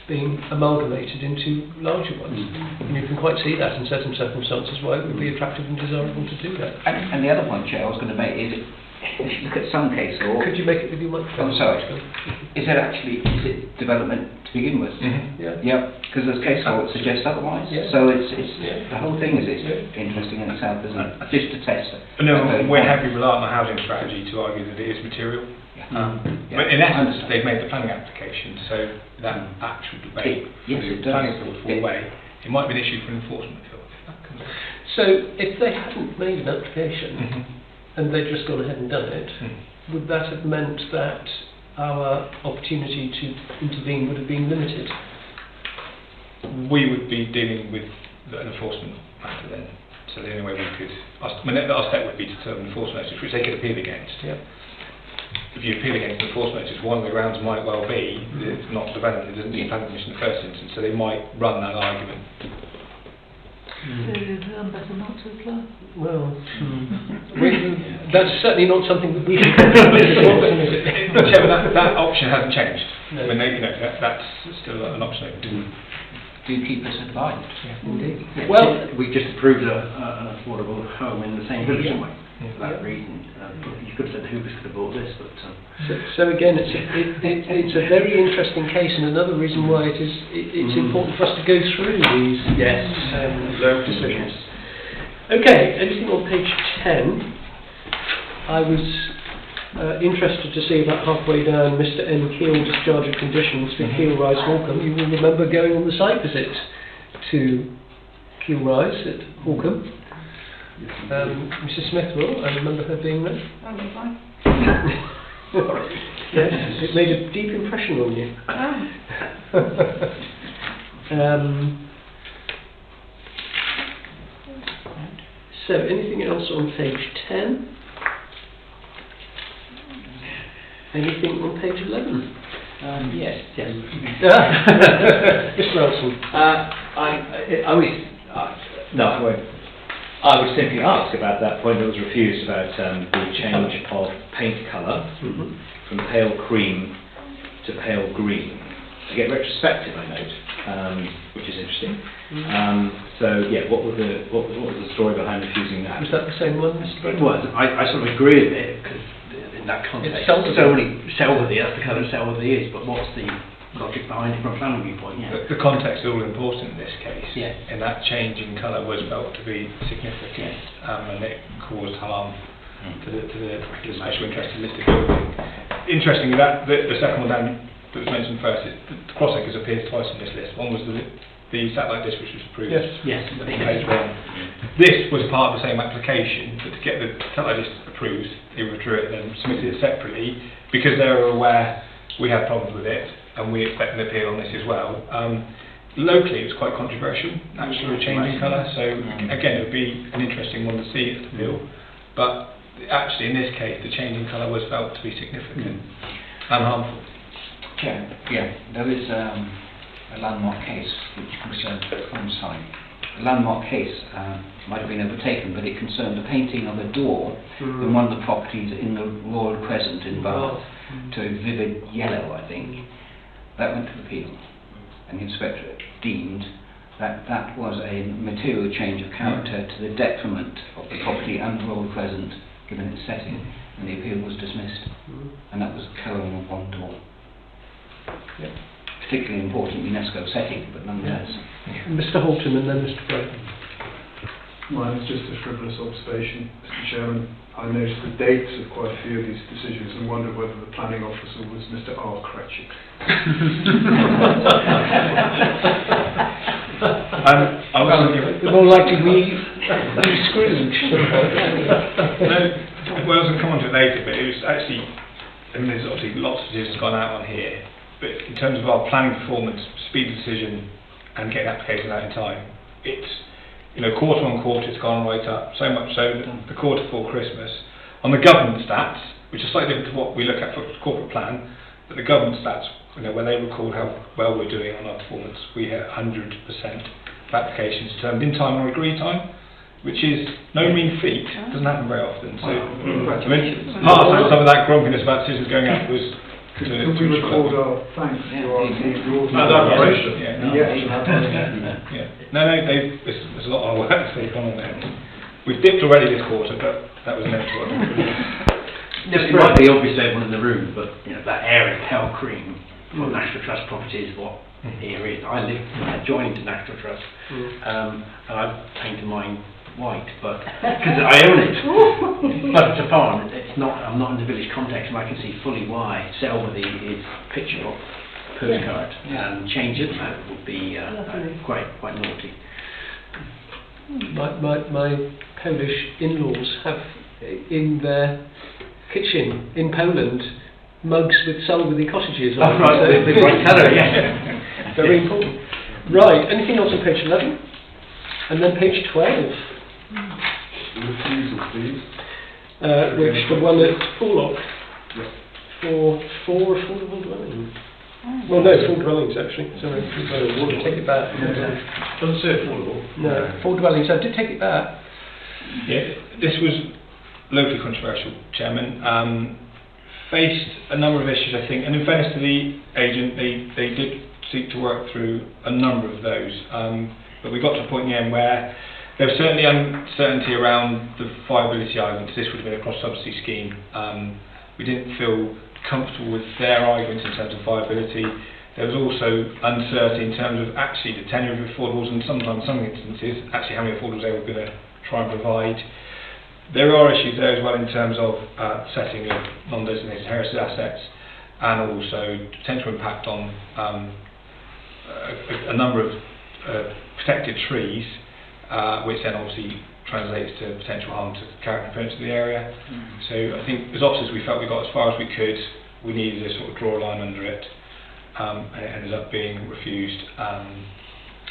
being amalgamated into larger ones. And you can quite see that in certain circumstances why it would be attractive and desirable to do that. And the other point, Chair, I was going to make is, if you look at some case law... Could you make it with your microphone? I'm sorry. Is it development to begin with? Yeah, because there's case law that suggests otherwise. Yeah. So the whole thing is interesting in itself, isn't it? Just to test it. No, we're heavily reliant on housing strategy to argue that it is material. But in essence, they've made the planning application, so that actual debate Yes, the it does. planning field fall away. It might be an issue for enforcement field. So if they hadn't made an application and they'd just gone ahead and done it, would that have meant that our opportunity to intervene would have been limited? We would be dealing with an enforcement matter then. So the only way we could, our step would be to serve an enforcement notice, which they could appeal against. Yeah. If you appeal against the enforcement notice, one of the grounds might well be that it's not developed, it doesn't need planning permission in the first instance, so they might run that argument. Better not to apply. Well, that's certainly not something that we should do. That option hasn't changed. No. I mean, that's still an option. Do keep us advised. Indeed. Yeah, Well, we just approved an affordable home in the same village, didn't we? For that reason. You could have said the Hoopers could have bought this, but... So again, it's a very interesting case, and another reason why it's important for us to go through these decisions. Okay, anything on page 10? I was interested to see about halfway down Mr N. Keel discharge of conditions for Keel Rise Hawcombe. You will remember going on the site visit to Keel Rise at Hawcombe. Mrs Smith will, I remember her being there. Oh, fine. Yes, it made a deep impression on you. So, anything else on page 10? Anything on page 11? Yes. Mr Nelson. I would simply ask about that point that was refused about the change of paint colour from pale cream to pale green. To get retrospective, I note, which is interesting. So yeah, what was the story behind refusing that? Was that the same one, Mr Brown? It was. I sort of agree with it, because in that context, so many Selworthy, that's the colour Selworthy is, but what's the logic behind it from a planning viewpoint? Yeah. The context is all important in this case, Yeah. and that change in colour was felt to be significant, and it caused harm to the special interest in listed building. Interestingly, that the second one down that was mentioned first, the crossacres appears twice in this list. One was the satellite dish which was approved. Yes. On page 1. This was part of the same application, but to get the satellite dish approved, they withdrew it and then submitted it separately because they were aware we had problems with it, and we expect an appeal on this as well. Locally, it was quite controversial, actually, a change in colour, so again, it would be an interesting one to see at the appeal. But actually, in this case, the change in colour was felt to be significant and harmful. Yeah, there is a landmark case which concerned on site. The landmark case might have been overtaken, but it concerned the painting of a door in one of the properties in the Royal Crescent in Bath to a vivid yellow, I think. That went to appeal, and the inspectorate deemed that that was a material change of character to the detriment of the property and the Royal Crescent, given its setting, and the appeal was dismissed. And that was colouring of one door. Yep. Particularly important UNESCO setting, but nonetheless. Mr Holton and then Mr Brown. Mine is just a frivolous observation, Mr Chairman. I noticed the dates of quite a few of these decisions and wondered whether the planning officer was Mr R. Cratchit. More likely we Scrooge. Well, I was going to come on to it later, but it was actually, I mean, there's obviously lots of decisions gone out on here, but in terms of our planning performance, speed of decision, and getting applications out in time, it's, quarter on quarter it's gone right up, so much so that the quarter before Christmas, on the government stats, which are slightly different to what we look at for corporate plan, but the government stats, when they record how well we're doing on our performance, we hit 100% of applications determined in time or agreed time, which is no mean feat. It doesn't happen very often. So, I mean, part of some of that grumpiness about decisions going out was Can we record our thanks to our team? Admiration. There's a lot of work they've gone on there. We've dipped already this quarter, but that was meant to. It might be obvious to everyone in the room, but that area, pale cream, for National Trust property is what area is. I live adjoining to National Trust, and I've painted mine white, but because I own it. But it's a farm. I'm not in the village context, and I can see fully why Selworthy is picture book postcard, and change it. That would be quite naughty. My Polish in-laws have in their kitchen in Poland mugs with Selworthy cottages on. Oh, right, the right colour, yes. Very important. Right, anything else on page 11? And then page 12. Refusal, please. Which the one at Porlock for 4 affordable dwellings. Well, no, 4 dwellings actually. Sorry, I take it back. Doesn't say affordable. No, 4 dwellings. I did take it back. Yeah, this was locally controversial, Chairman. Faced a number of issues, I think, and in fairness to the agent, they did seek to work through a number of those. But we got to a point in the end where there was certainly uncertainty around the viability arguments. This would have been a cross-subsidy scheme. We didn't feel comfortable with their arguments in terms of viability. There was also uncertainty in terms of actually the tenure of affordables, and sometimes, in some instances, actually how many affordables they were going to try and provide. There are issues there as well in terms of setting of non-designated heritage assets, and also potential impact on a number of protected trees, which then obviously translates to potential harm to character and appearance of the area. So I think as officers we felt we got as far as we could. We needed to sort of draw a line under it, and it ended up being refused.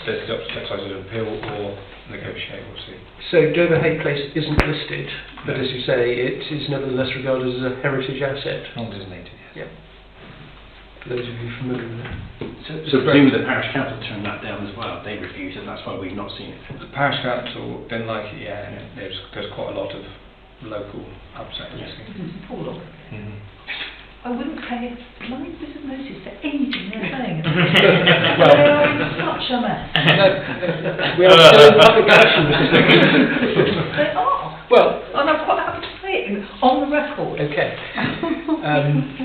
There's the exercise of appeal or negotiate, we'll see. So Dover Hay Place isn't listed, but as you say, it is nevertheless regarded as a heritage asset. Non-designated, yes. Yeah. For those of you familiar with that. So presumably the parish council turned that down as well. They refused, and that's why we've not seen it. The parish council didn't like it yet, and there's quite a lot of local upset. Porlock. I wouldn't pay a blind bit of notice to anything they're saying. Well, they are in such a mess. We are still in public session, Mrs. Nicholas. They are. Well, and I'm quite happy to say it on the record. Okay.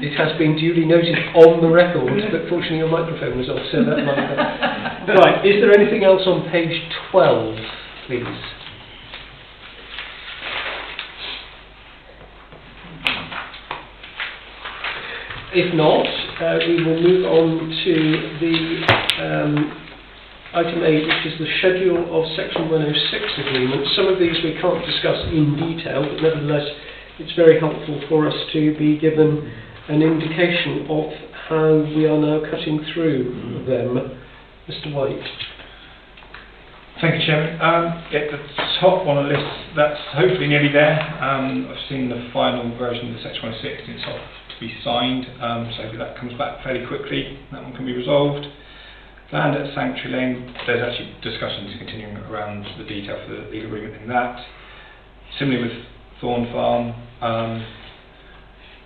It has been duly noted on the record, but fortunately your microphone was off, so that might be. Right, is there anything else on page 12, please? If not, we will move on to the item 8, which is the schedule of Section 106 agreement. Some of these we can't discuss in detail, but nevertheless it's very helpful for us to be given an indication of how we are now cutting through them. Mr. White. Thank you, Chairman. The top on the list, that's hopefully nearly there. I've seen the final version of the Section 106, and it's off to be signed, so hopefully that comes back fairly quickly. That one can be resolved. Land at Sanctuary Lane, there's actually discussions continuing around the detail for the legal agreement in that. Similarly with Thorn Farm.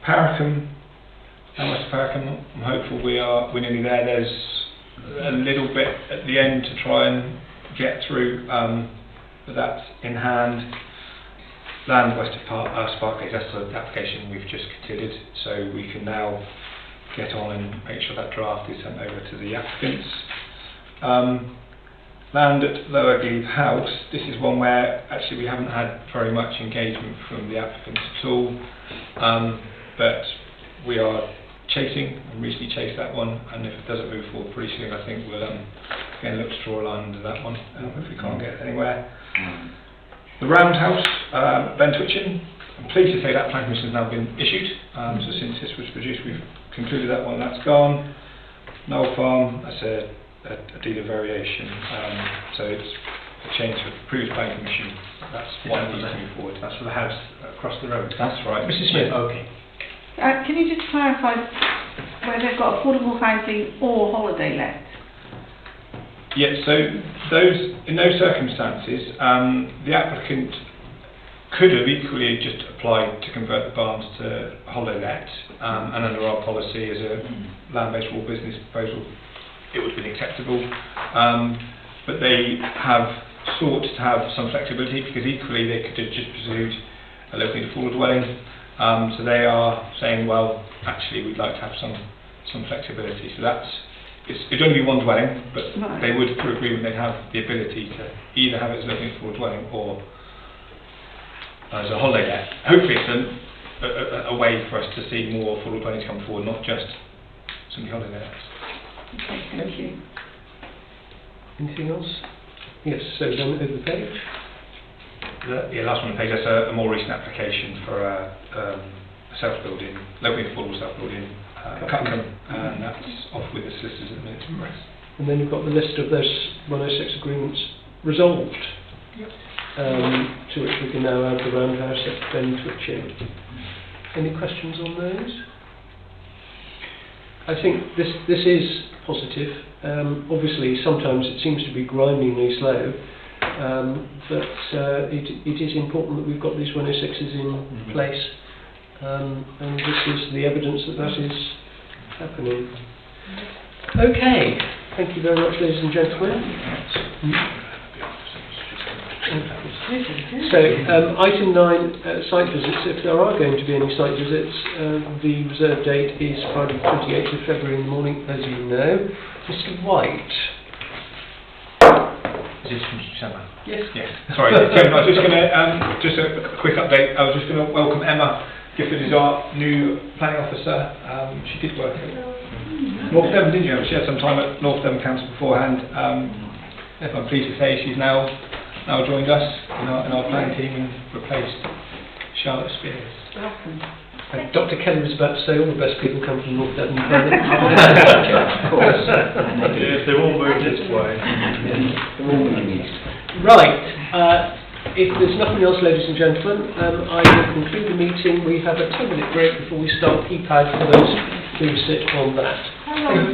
Paracombe, West Paracombe, I'm hopeful we're nearly there. There's a little bit at the end to try and get through, but that's in hand. Land west of Sparkgate, that's the application we've just considered, so we can now get on and make sure that draft is sent over to the applicants. Land at Lower Glebe House, this is one where actually we haven't had very much engagement from the applicants at all, but we are chasing, and recently chased that one, and if it doesn't move forward pretty soon, I think we'll again look to draw a line under that one if we can't get anywhere. The Roundhouse, Ben Twitchin, I'm pleased to say that plan permission has now been issued, so since this was produced we've concluded that one, that's gone. Knoll Farm, that's a deed of variation, so it's a change of previous planning permission, that's one needs to move forward. That's for the house across the road. That's right. Mrs. Smith. Okay. Can you just clarify whether they've got affordable housing or holiday let? Yeah, so in those circumstances, the applicant could have equally just applied to convert the barns to holiday let, and under our policy as a land-based rural business proposal, it would have been acceptable. But they have sought to have some flexibility, because equally they could have just pursued a locally affordable dwelling. So they are saying, well, actually we'd like to have some flexibility. So it'd only be one dwelling, but they would, through agreement, they'd have the ability to either have it as a locally affordable dwelling or as a holiday let. Hopefully it's a way for us to see more affordable dwellings come forward, not just simply holiday lets. Okay, thank you. Anything else? Yes, so then over the page. Last one on the page, that's a more recent application for a self-building, locally affordable self-building Cuckham, and that's off with the solicitors at the minute to press. And then you've got the list of those 106 agreements resolved, to which we can now add the roundhouse at Ben Twitching. Any questions on those? I think this is positive. Obviously, sometimes it seems to be grindingly slow, but it is important that we've got these 106s in place, and this is the evidence that that is happening. Okay, thank you very much, ladies and gentlemen. So, item 9, site visits. If there are going to be any site visits, the reserve date is Friday 28th of February in the morning, as you know. Mr. White. Is this from December? Yes. Yes. Sorry, Chairman, I was just going to, just a quick update. I was just going to welcome Emma Gifford as our new planning officer. She did work at North Devon, didn't you? She had some time at North Devon Council beforehand. I'm pleased to say she's now joined us in our planning team and replaced Charlotte Spears. Welcome. And Dr. Kelly was about to say all the best people come from North Devon. Of course. Yes, they're all moved this way. They're all moving east. Right. If there's nothing else, ladies and gentlemen, I will conclude the meeting. We have a 10-minute break before we start keypad for those who sit on that. How long?